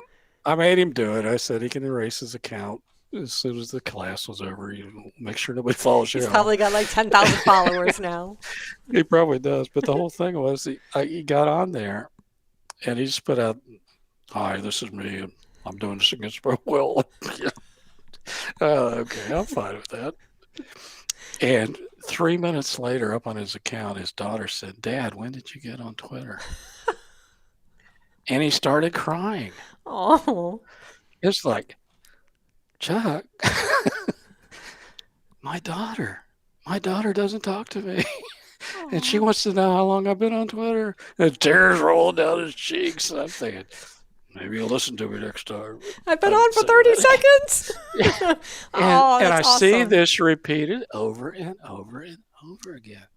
I made him do it. I said he can erase his account as soon as the class was over. Make sure nobody follows you. He's probably got like 10,000 followers now. He probably does. But the whole thing was he got on there and he just put out, "Hi, this is me. And I'm doing this against my will." Okay, I'm fine with that. And 3 minutes later, up on his account, his daughter said, "Dad, when did you get on Twitter?" And he started crying. Oh. It's like, Chuck, my daughter doesn't talk to me. And she wants to know how long I've been on Twitter. And tears rolling down his cheeks. And I'm thinking, maybe you'll listen to me next time. I've been on for 30 seconds. And I that's see awesome. this repeated over and over and over again.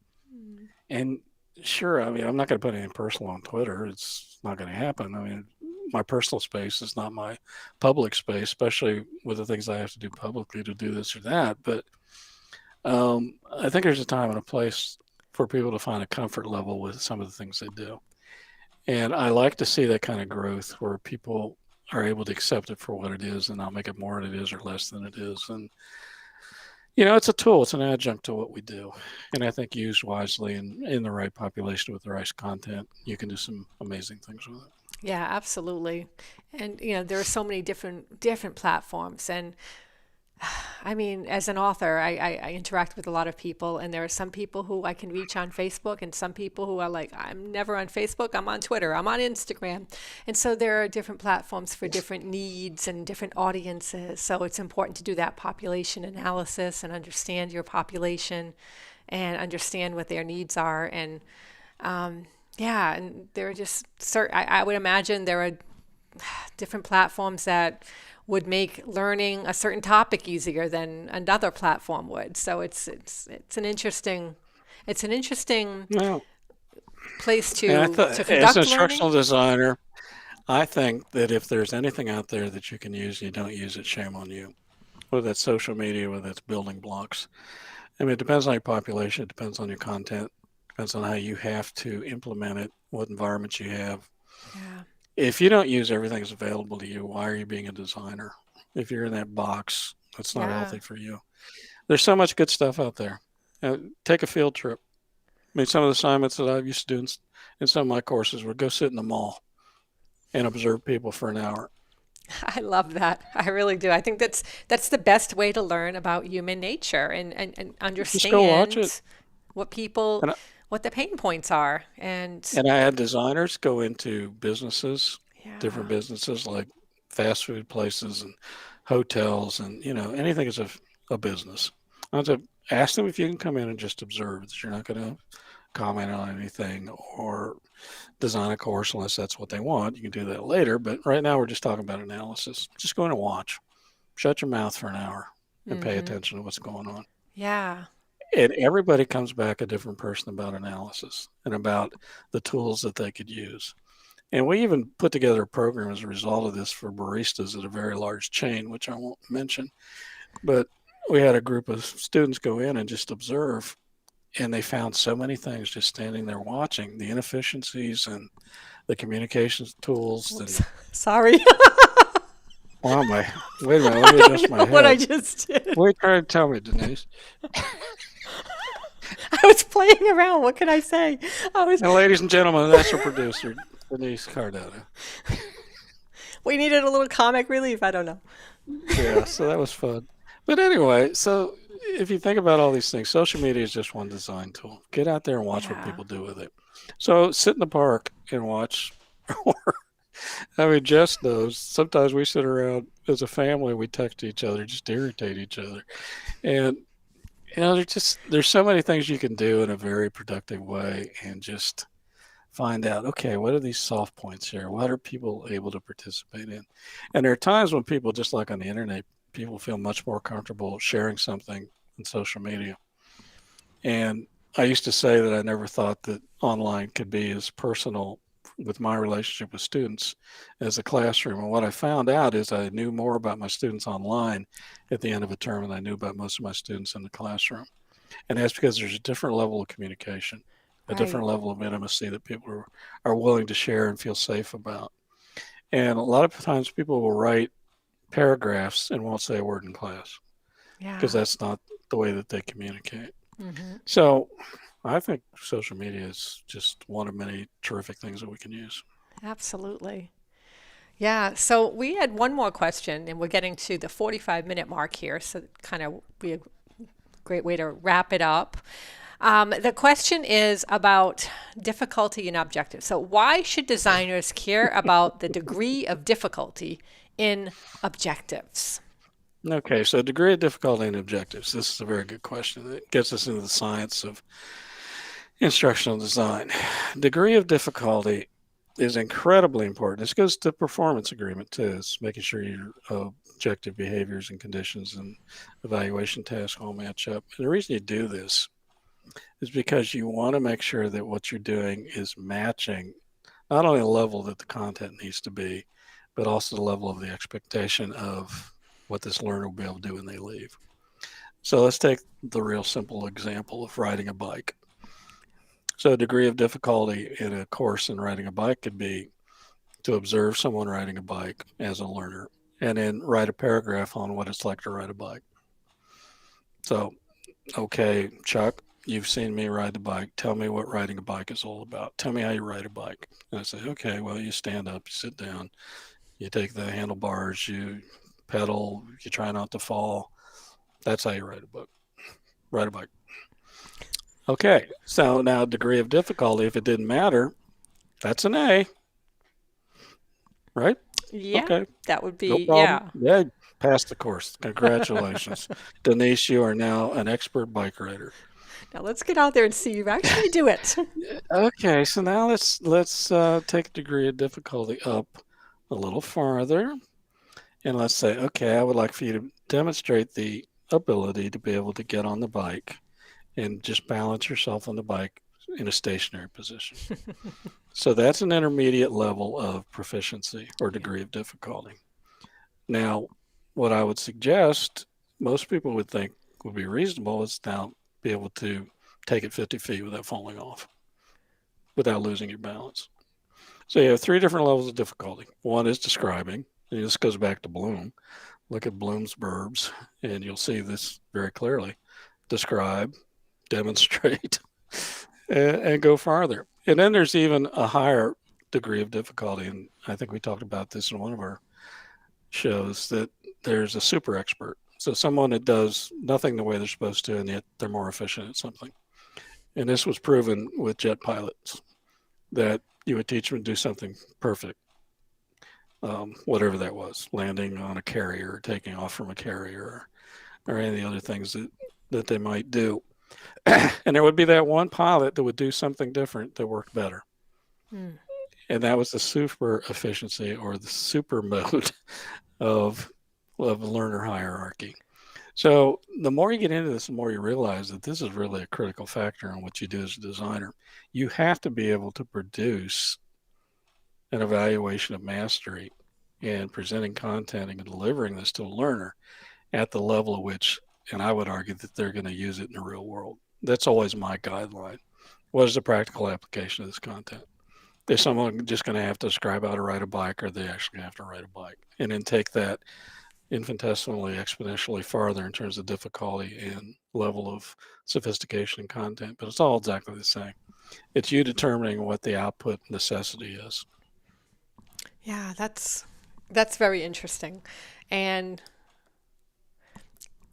And sure, I mean, I'm not going to put anything personal on Twitter. It's not going to happen. I mean, my personal space is not my public space, especially with the things I have to do publicly to do this or that. But I think there's a time and a place for people to find a comfort level with some of the things they do. And I like to see that kind of growth where people are able to accept it for what it is and not make it more than it is or less than it is. And, it's a tool, it's an adjunct to what we do. And I think used wisely and in the right population with the right content, you can do some amazing things with it. Yeah, absolutely. And there are so many different platforms. And I mean, as an author, I interact with a lot of people, and there are some people who I can reach on Facebook, and some people who are like, I'm never on Facebook, I'm on Twitter, I'm on Instagram. And so there are different platforms for different needs and different audiences. So it's important to do that population analysis and understand your population and understand what their needs are. And yeah, and there are just I would imagine there are different platforms that would make learning a certain topic easier than another platform would. So it's an interesting Well, place and to as an conduct instructional learning. designer, I think that if there's anything out there that you can use and you don't use it, shame on you. Whether that's social media, whether that's building blocks. I mean, it depends on your population, it depends on your content, depends on how you have to implement it, what environments you have. Yeah, If you don't use everything that's available to you, why are you being a designer? If you're in that box, that's not yeah. healthy for you. There's so much good stuff out there. Take a field trip. I mean, some of the assignments that I used to do in some of my courses would go sit in the mall and observe people for an hour. I love that. I really do. I think that's the best way to learn about human nature and Just go watch it. understand what people And what the pain points are. And And I had designers go into businesses, different yeah, businesses like fast food places and hotels and, anything is a business. I had to ask them if you can come in and just observe, that you're not going to comment on anything or design a course unless that's what they want. You can do that later. But right now we're just talking about analysis. Just go in and watch. Shut your mouth for an hour and pay hmm, attention to what's going on. yeah, And everybody comes back a different person about analysis and about the tools that they could use. And we even put together a program as a result of this for baristas at a very large chain, which I won't mention. But we had a group of students go in and just observe, and they found so many things just standing there watching the inefficiencies and the communications tools. whoops, And sorry. wow, wait a minute, let I me don't adjust my know what I head. just did. What are you trying to tell me, Denise? I was playing around. What can I say? I was. And ladies and gentlemen, that's our producer, Denise Cardano. We needed a little comic relief. I don't know. Yeah, so that was fun. But anyway, so if you think about all these things, social media is just one design tool. Get out there and watch what Yeah. people do with it. So sit in the park and watch. Or, I mean, Jess knows. Sometimes we sit around as a family, we text each other just to irritate each other. And there's so many things you can do in a very productive way, and just find out, okay, what are these soft points here? What are people able to participate in? And there are times when people, just like on the internet, people feel much more comfortable sharing something in social media. And I used to say that I never thought that online could be as personal with my relationship with students as a classroom. And what I found out is I knew more about my students online at the end of a term than I knew about most of my students in the classroom. And that's because there's a different level of communication, a Right. different level of intimacy that people are willing to share and feel safe about. And a lot of times people will write paragraphs and won't say a word in class because Yeah. that's not the way that they communicate. Hmm. So I think social media is just one of many terrific things that we can use. Absolutely. Yeah. So we had one more question, and we're getting to the 45-minute mark here. So kind of be a great way to wrap it up. The question is about difficulty and objective. So why should designers care about the degree of difficulty in objectives? Okay, so degree of difficulty and objectives. This is a very good question. It gets us into the science of instructional design. Degree of difficulty is incredibly important. This goes to performance agreement too. It's making sure your objective behaviors and conditions and evaluation tasks all match up. And the reason you do this is because you want to make sure that what you're doing is matching not only the level that the content needs to be, but also the level of the expectation of what this learner will be able to do when they leave. So let's take the real simple example of riding a bike. So a degree of difficulty in a course in riding a bike could be to observe someone riding a bike as a learner and then write a paragraph on what it's like to ride a bike. So, okay, Chuck, you've seen me ride the bike. Tell me what riding a bike is all about. Tell me how you ride a bike. And I say, okay, well, you stand up, you sit down, you take the handlebars, you pedal, you try not to fall. That's how you ride a bike. Okay, so now degree of difficulty, if it didn't matter, that's an A, right? Yeah, Okay, that would no be, problem. yeah. Yeah, passed the course. Congratulations. Denise, you are now an expert bike rider. Now let's get out there and see you actually do it. Okay, so now let's take degree of difficulty up a little farther, and let's say, okay, I would like for you to demonstrate the ability to be able to get on the bike and just balance yourself on the bike in a stationary position. So that's an intermediate level of proficiency or Yeah. degree of difficulty. Now, what I would suggest most people would think would be reasonable is now be able to take it 50 feet without falling off, without losing your balance. So you have three different levels of difficulty. One is describing, and this goes back to Bloom. Look at Bloom's verbs, and you'll see this very clearly. Describe, demonstrate, and go farther. And then there's even a higher degree of difficulty, and I think we talked about this in one of our shows, that there's a super expert. So someone that does nothing the way they're supposed to, and yet they're more efficient at something. And this was proven with jet pilots, that you would teach them to do something perfect, whatever that was, landing on a carrier, taking off from a carrier, or any of the other things that they might do. And there would be that one pilot that would do something different that worked better. Hmm. And that was the super efficiency or the super mode of learner hierarchy. So the more you get into this, the more you realize that this is really a critical factor in what you do as a designer. You have to be able to produce an evaluation of mastery and presenting content and delivering this to a learner at the level at which, and I would argue that they're going to use it in the real world. That's always my guideline. What is the practical application of this content? Is someone just going to have to describe how to ride a bike, or are they actually going to have to ride a bike? And then take that infinitesimally, exponentially farther in terms of difficulty and level of sophistication and content. But it's all exactly the same. It's you determining what the output necessity is. Yeah, that's very interesting. And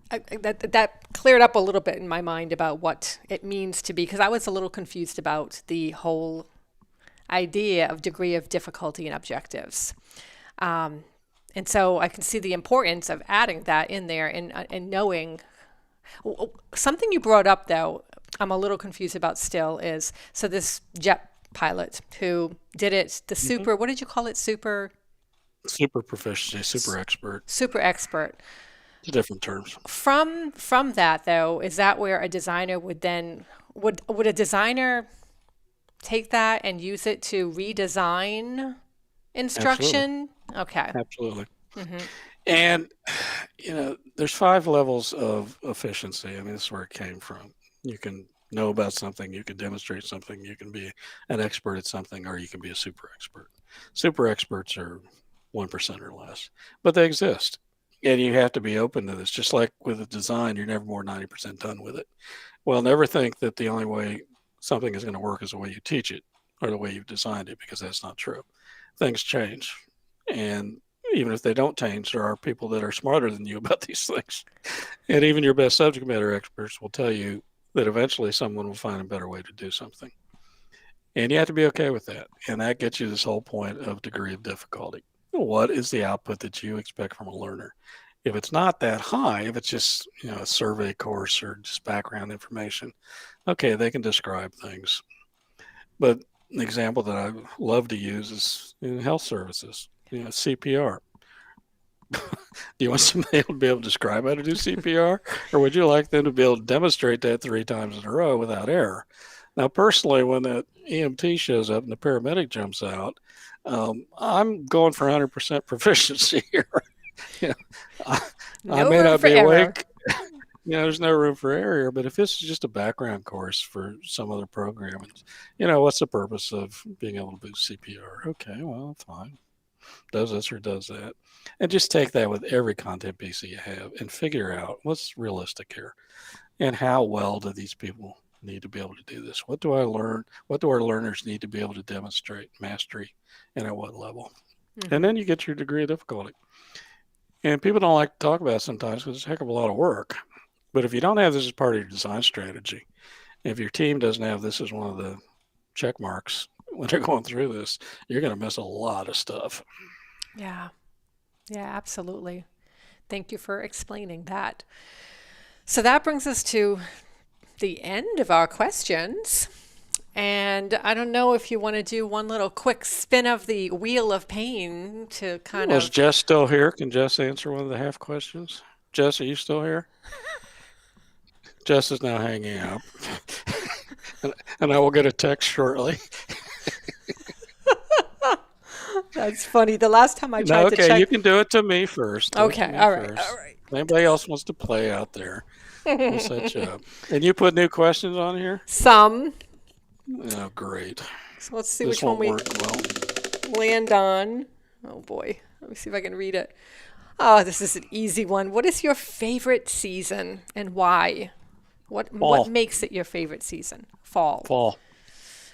that cleared up a little bit in my mind about what it means to be, because I was a little confused about the whole idea of degree of difficulty and objectives. And so I can see the importance of adding that in there and knowing. Something you brought up, though, I'm a little confused about still is so this jet pilot who did it, the Hmm. super, what did you call it? Super proficiency, super expert, Super expert. different terms. From that, though, is that where a designer would then, would a designer take that and use it to redesign Absolutely. instruction? Okay. Absolutely. Hmm. And, there's 5 levels of efficiency. I mean, this is where it came from. You can know about something, you can demonstrate something, you can be an expert at something, or you can be a super expert. Super experts are 1% or less, but they exist. And you have to be open to this. Just like with a design, you're never more than 90% done with it. Well, never think that the only way something is going to work is the way you teach it or the way you've designed it, because that's not true. Things change. And even if they don't change, there are people that are smarter than you about these things. And even your best subject matter experts will tell you that eventually someone will find a better way to do something. And you have to be okay with that. And that gets you this whole point of degree of difficulty. What is the output that you expect from a learner? If it's not that high, if it's just, a survey course or just background information, okay, they can describe things. But an example that I love to use is in health services, CPR. Do you want somebody to be able to describe how to do CPR? Or would you like them to be able to demonstrate that 3 times in a row without error? Now, personally, when that EMT shows up and the paramedic jumps out, I'm going for 100% proficiency here. you know, I, I No may room not for be error. awake. There's no room for error here. But if this is just a background course for some other program, and what's the purpose of being able to do CPR? Okay, well, fine. Does this or does that. And just take that with every content piece that you have and figure out what's realistic here and how well do these people need to be able to do this? What do I learn? What do our learners need to be able to demonstrate mastery and at what level? And Hmm. then you get your degree of difficulty. And people don't like to talk about it sometimes because it's a heck of a lot of work. But if you don't have this as part of your design strategy, if your team doesn't have this as one of the check marks when they're going through this, you're going to miss a lot of stuff. Yeah. Yeah, absolutely. Thank you for explaining that. So that brings us to the end of our questions. And I don't know if you want to do one little quick spin of the wheel of pain to kind Was of. Jess still here? Can Jess answer one of the half questions? Jess, are you still here? Jess is now hanging up, and I will get a text shortly. That's funny. The last time I No, tried to okay, you check. can do it to me first. Do it to Okay, me all right, all first. right. If anybody else wants to play out there, we'll set you up. And you put new questions on here? Some. Oh, great. So let's see This which one won't we work well. land on. Oh boy. Let me see if I can read it. Oh, this is an easy one. What is your favorite season and why? What Fall. makes it your favorite season? Fall. Fall.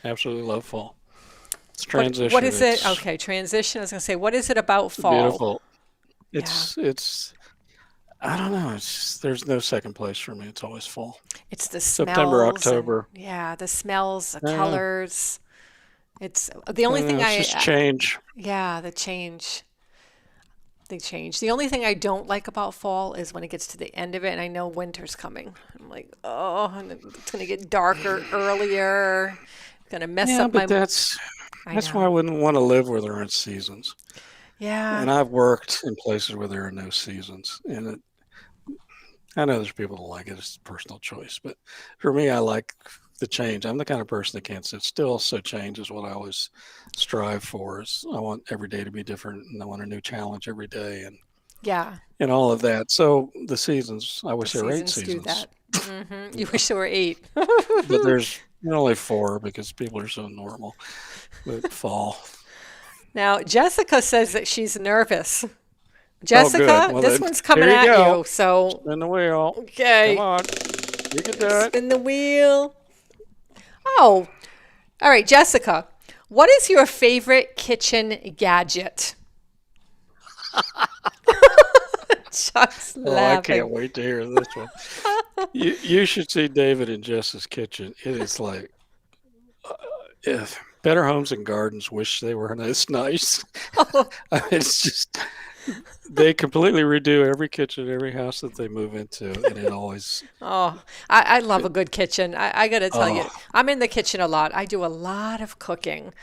Absolutely love fall. It's What transition. is it? It's Okay, transition. I was gonna say, what is it about fall? beautiful. Yeah, It's I don't know. It's just, there's no second place for me. It's always fall. it's the September, smells and October. yeah, the smells, the Yeah. colors. It's the only thing It's just change. yeah, the change. The change. The only thing I don't like about fall is when it gets to the end of it and I know winter's coming. I'm like, oh, and it's going to get darker earlier. It's going to mess Yeah, up but my. I that's why I know. wouldn't want to live where there aren't seasons. Yeah. And I've worked in places where there are no seasons, and I know there's people that like it. It's a personal choice, but for me, I like the change. I'm the kind of person that can't sit still, so change is what I always strive for. Is I want every day to be different, and I want a new challenge every day, Yeah. and all of that. So the seasons, I The wish there were eight seasons do seasons, that. You wish there were eight. but there's only 4 because people are so normal. But fall. Now, Jessica says that she's nervous. Oh, good. Jessica, Well, this then one's coming here you at go. you. So, Spin the wheel. Come okay, on. You can do it. spin the wheel. Oh, all right, Jessica. What is your favorite kitchen gadget? Chuck's Oh, I laughing. can't wait to hear this one. You should see David in Jess's kitchen. It is like, if Better Homes and Gardens wish they were this nice. Oh, It's just, They completely redo every kitchen, every house that they move into, and it always, Oh, I love a good kitchen. I got to tell you, oh, I'm in the kitchen a lot. I do a lot of cooking.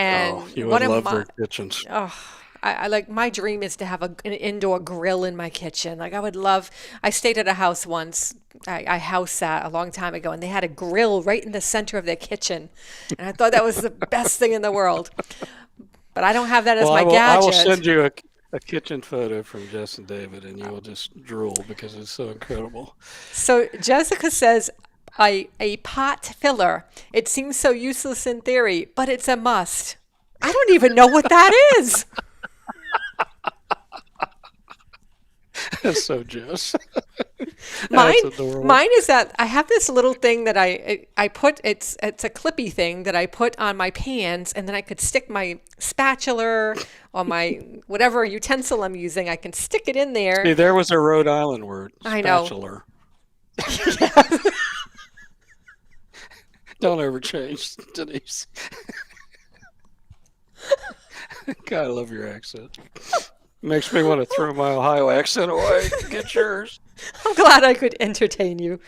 oh, And you would one of love my, their kitchens. oh, I like my dream is to have an indoor grill in my kitchen. Like I would love, I stayed at a house once. I house sat a long time ago and they had a grill right in the center of their kitchen. And I thought that was the best thing in the world. But I don't have that as Well, my I will gadget. send you a kitchen photo from Jess and David, and you will just drool because it's so incredible. So Jessica says a pot filler. It seems so useless in theory, but it's a must. I don't even know what that is. That's so Jess. Mine, That's adorable. mine is that I have this little thing that I put. It's a clippy thing that I put on my pans, and then I could stick my spatula or my whatever utensil I'm using. I can stick it in there. See, there was a Rhode Island word, I know. spatula. Don't ever change, Denise. God, I love your accent. Makes me want to throw my Ohio accent away. Get yours. I'm glad I could entertain you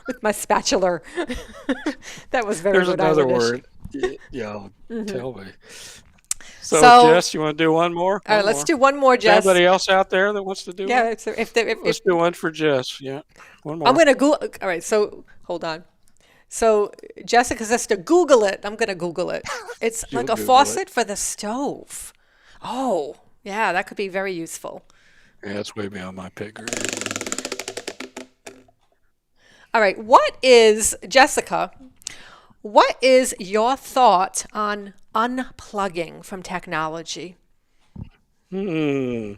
with my spatula. That was very There's Rhode another Islandish. word. Yeah, tell me. So, So, Jess, you want to do one more? all right, One let's more. do one more, Is there Jess. anybody else out there that wants to do Yeah, one? if Let's do one for Jess. Yeah, one I'm more. gonna go. All right, so hold on. So Jessica says to Google it. I'm gonna Google it. It's You'll like a Google it. faucet for the stove. Oh, yeah, that could be very useful. Yeah, it's way beyond my pay grade. All right, what is Jessica? What is your thought on unplugging from technology? Hmm.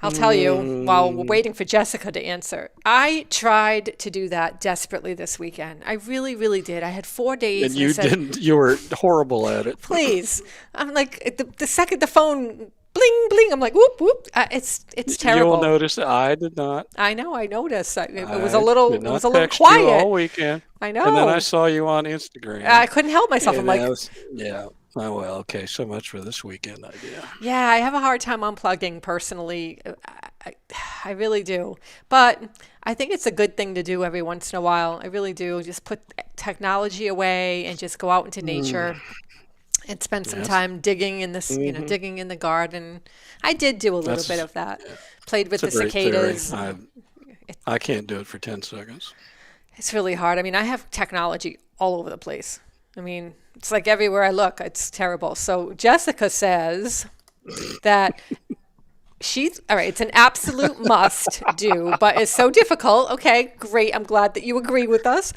I'll tell you while we're Hmm. waiting for Jessica to answer. I tried to do that desperately this weekend. I really, really did. I had 4 days And and I you said, didn't. You were horrible at it. please. I'm like, the second the phone bling, bling, I'm like, whoop, whoop. It's You'll terrible. notice that I did not. I know, I noticed. I did It was not a little text you all quiet. weekend, I and then I know. saw you on Instagram, I couldn't help myself. I'm and that like, was yeah. Oh well, okay. So much for this weekend idea. yeah, I have a hard time unplugging personally. I, I really do. But I think it's a good thing to do every once in a while. I really do. Just put technology away and just go out into Mm, nature and spend some yes. time digging in this, Hmm. digging in the garden. I did do a little bit That's of that. Played with it's a the great theory. cicadas. I can't do it for 10 seconds. It's really hard. I mean, I have technology all over the place. I mean, it's like everywhere I look, it's terrible. So Jessica says that she's all right. It's an absolute must do, but it's so difficult. Okay, great. I'm glad that you agree with us.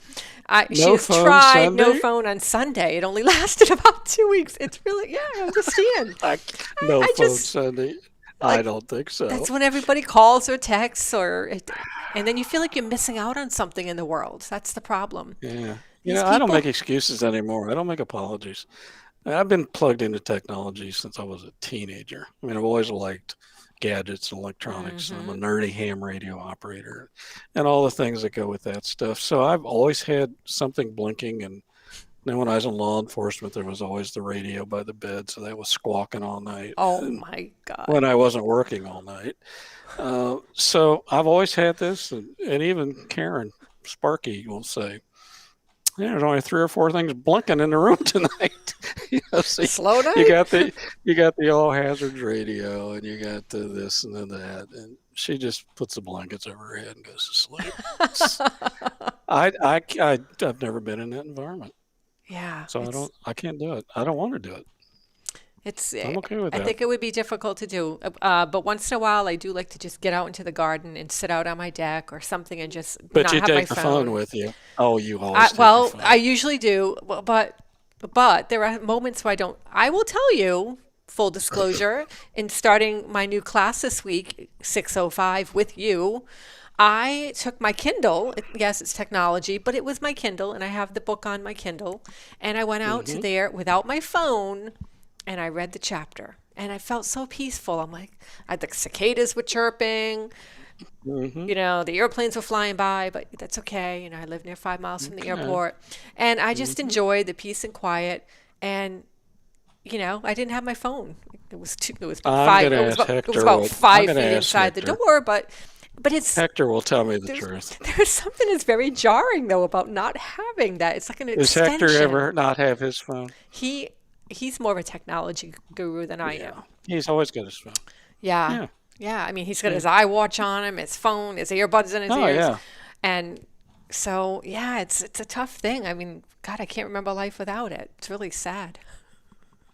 No She's phone tried no Sunday. phone on Sunday. It only lasted about 2 weeks. It's really, yeah, I understand. I, no I phone just Sunday. I like don't think so. that's when everybody calls or texts, and then you feel like you're missing out on something in the world. That's the problem. Yeah. These I don't people, make excuses anymore. I don't make apologies. I've been plugged into technology since I was a teenager. I mean, I've always liked gadgets and electronics. I'm a hmm nerdy ham radio operator and all the things that go with that stuff. So I've always had something blinking. And then when I was in law enforcement, there was always the radio by the bed. So that was squawking all night. Oh And my God. when I wasn't working all night. So I've always had this. And even Karen Sparky will say, "Yeah, there's only three or four things blinking in the room tonight." So Slow you night? got the all hazards radio, and you got the this and then that, and she just puts the blankets over her head and goes to sleep. It's, I've never been in that environment, Yeah, so I can't do it. I don't want to do it. it's, I'm okay with I that. think it would be difficult to do. But once in a while, I do like to just get out into the garden and sit out on my deck or something and just But not you have my take the phone phone. with you. Oh, you always take your Well, I phone. usually do, but there are moments where I don't. I will tell you, full disclosure, in starting my new class this week, 6:05 with you, I took my Kindle. Yes, it's technology, but it was my Kindle, and I have the book on my Kindle, and I went out to Hmm. there without my phone, and I read the chapter, and I felt so peaceful. I'm like, the cicadas were chirping, Hmm. the airplanes were flying by, but that's okay. I live near 5 miles from the Okay. airport. And I just Hmm. enjoyed the peace and quiet. And I didn't have my phone. It was about I'm five. gonna It was ask about, it was Hector. about I'm 5 gonna feet ask inside the Hector. door, but it's Hector will tell me the there's truth. there's something that's very jarring though about not having that. It's like an Does Hector extension. ever not have his phone? He he's more of a technology guru than I Yeah, am. he's always got his phone. Yeah. Yeah. Yeah. I mean, he's got Yeah. his iWatch on him, his phone, his earbuds in his Oh ears. yeah. And so, yeah, it's a tough thing. I mean, God, I can't remember life without it. It's really sad.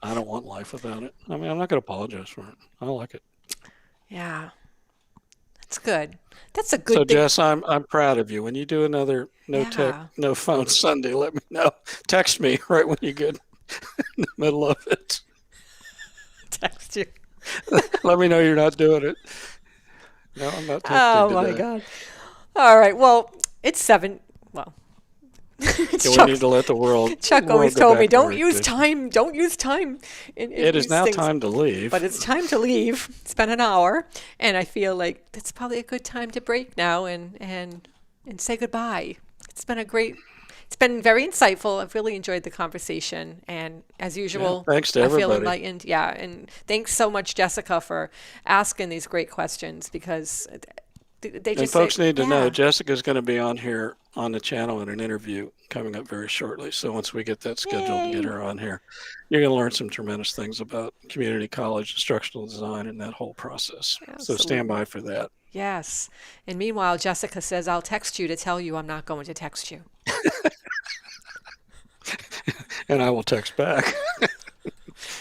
I don't want life without it. I mean, I'm not gonna apologize for it. I like it. Yeah. That's good. That's a So good thing. Jess, I'm proud of you. When you do another no tech, Yeah. no phone Sunday, let me know. Text me right when you get in the middle of it. Text you. Let me know you're not doing it. No, I'm not texting Oh my today. God. All right. Well, it's 7. Well, it's Yeah, we Chuck. need to let the Chuck always world go told me, back to work. Jason. don't use time in It is these now things. time to leave. But it's time to leave. It's been an hour, and I feel like it's probably a good time to break now and say goodbye. It's been very insightful. I've really enjoyed the conversation, and as Yeah, usual, thanks to I feel everybody. enlightened. Yeah, and thanks so much, Jessica, for asking these great questions because they And just say, folks need to know yeah, Jessica's going to be on here on the channel in an interview coming up very shortly. So once we get that scheduled and get yay, her on here, you're going to learn some tremendous things about community college instructional design and that whole process. So stand absolutely, by for that. yes. And meanwhile, Jessica says, "I'll text you to tell you I'm not going to text you." And I will text back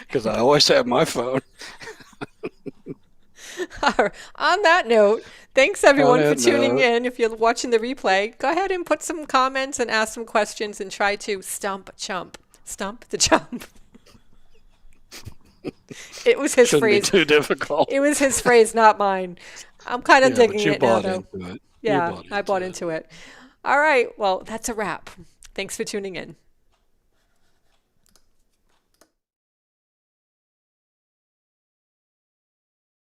because I always have my phone. On that note, thanks On everyone for that tuning note, in. If you're watching the replay, go ahead and put some comments and ask some questions and try to stump Chump. Stump the Chump. It was his shouldn't be phrase. too difficult. It was his phrase, not mine. I'm kind of Yeah, but digging you it now, bought though. into it. You Yeah, bought I bought into it. into it. All right. Well, that's a wrap. Thanks for tuning in.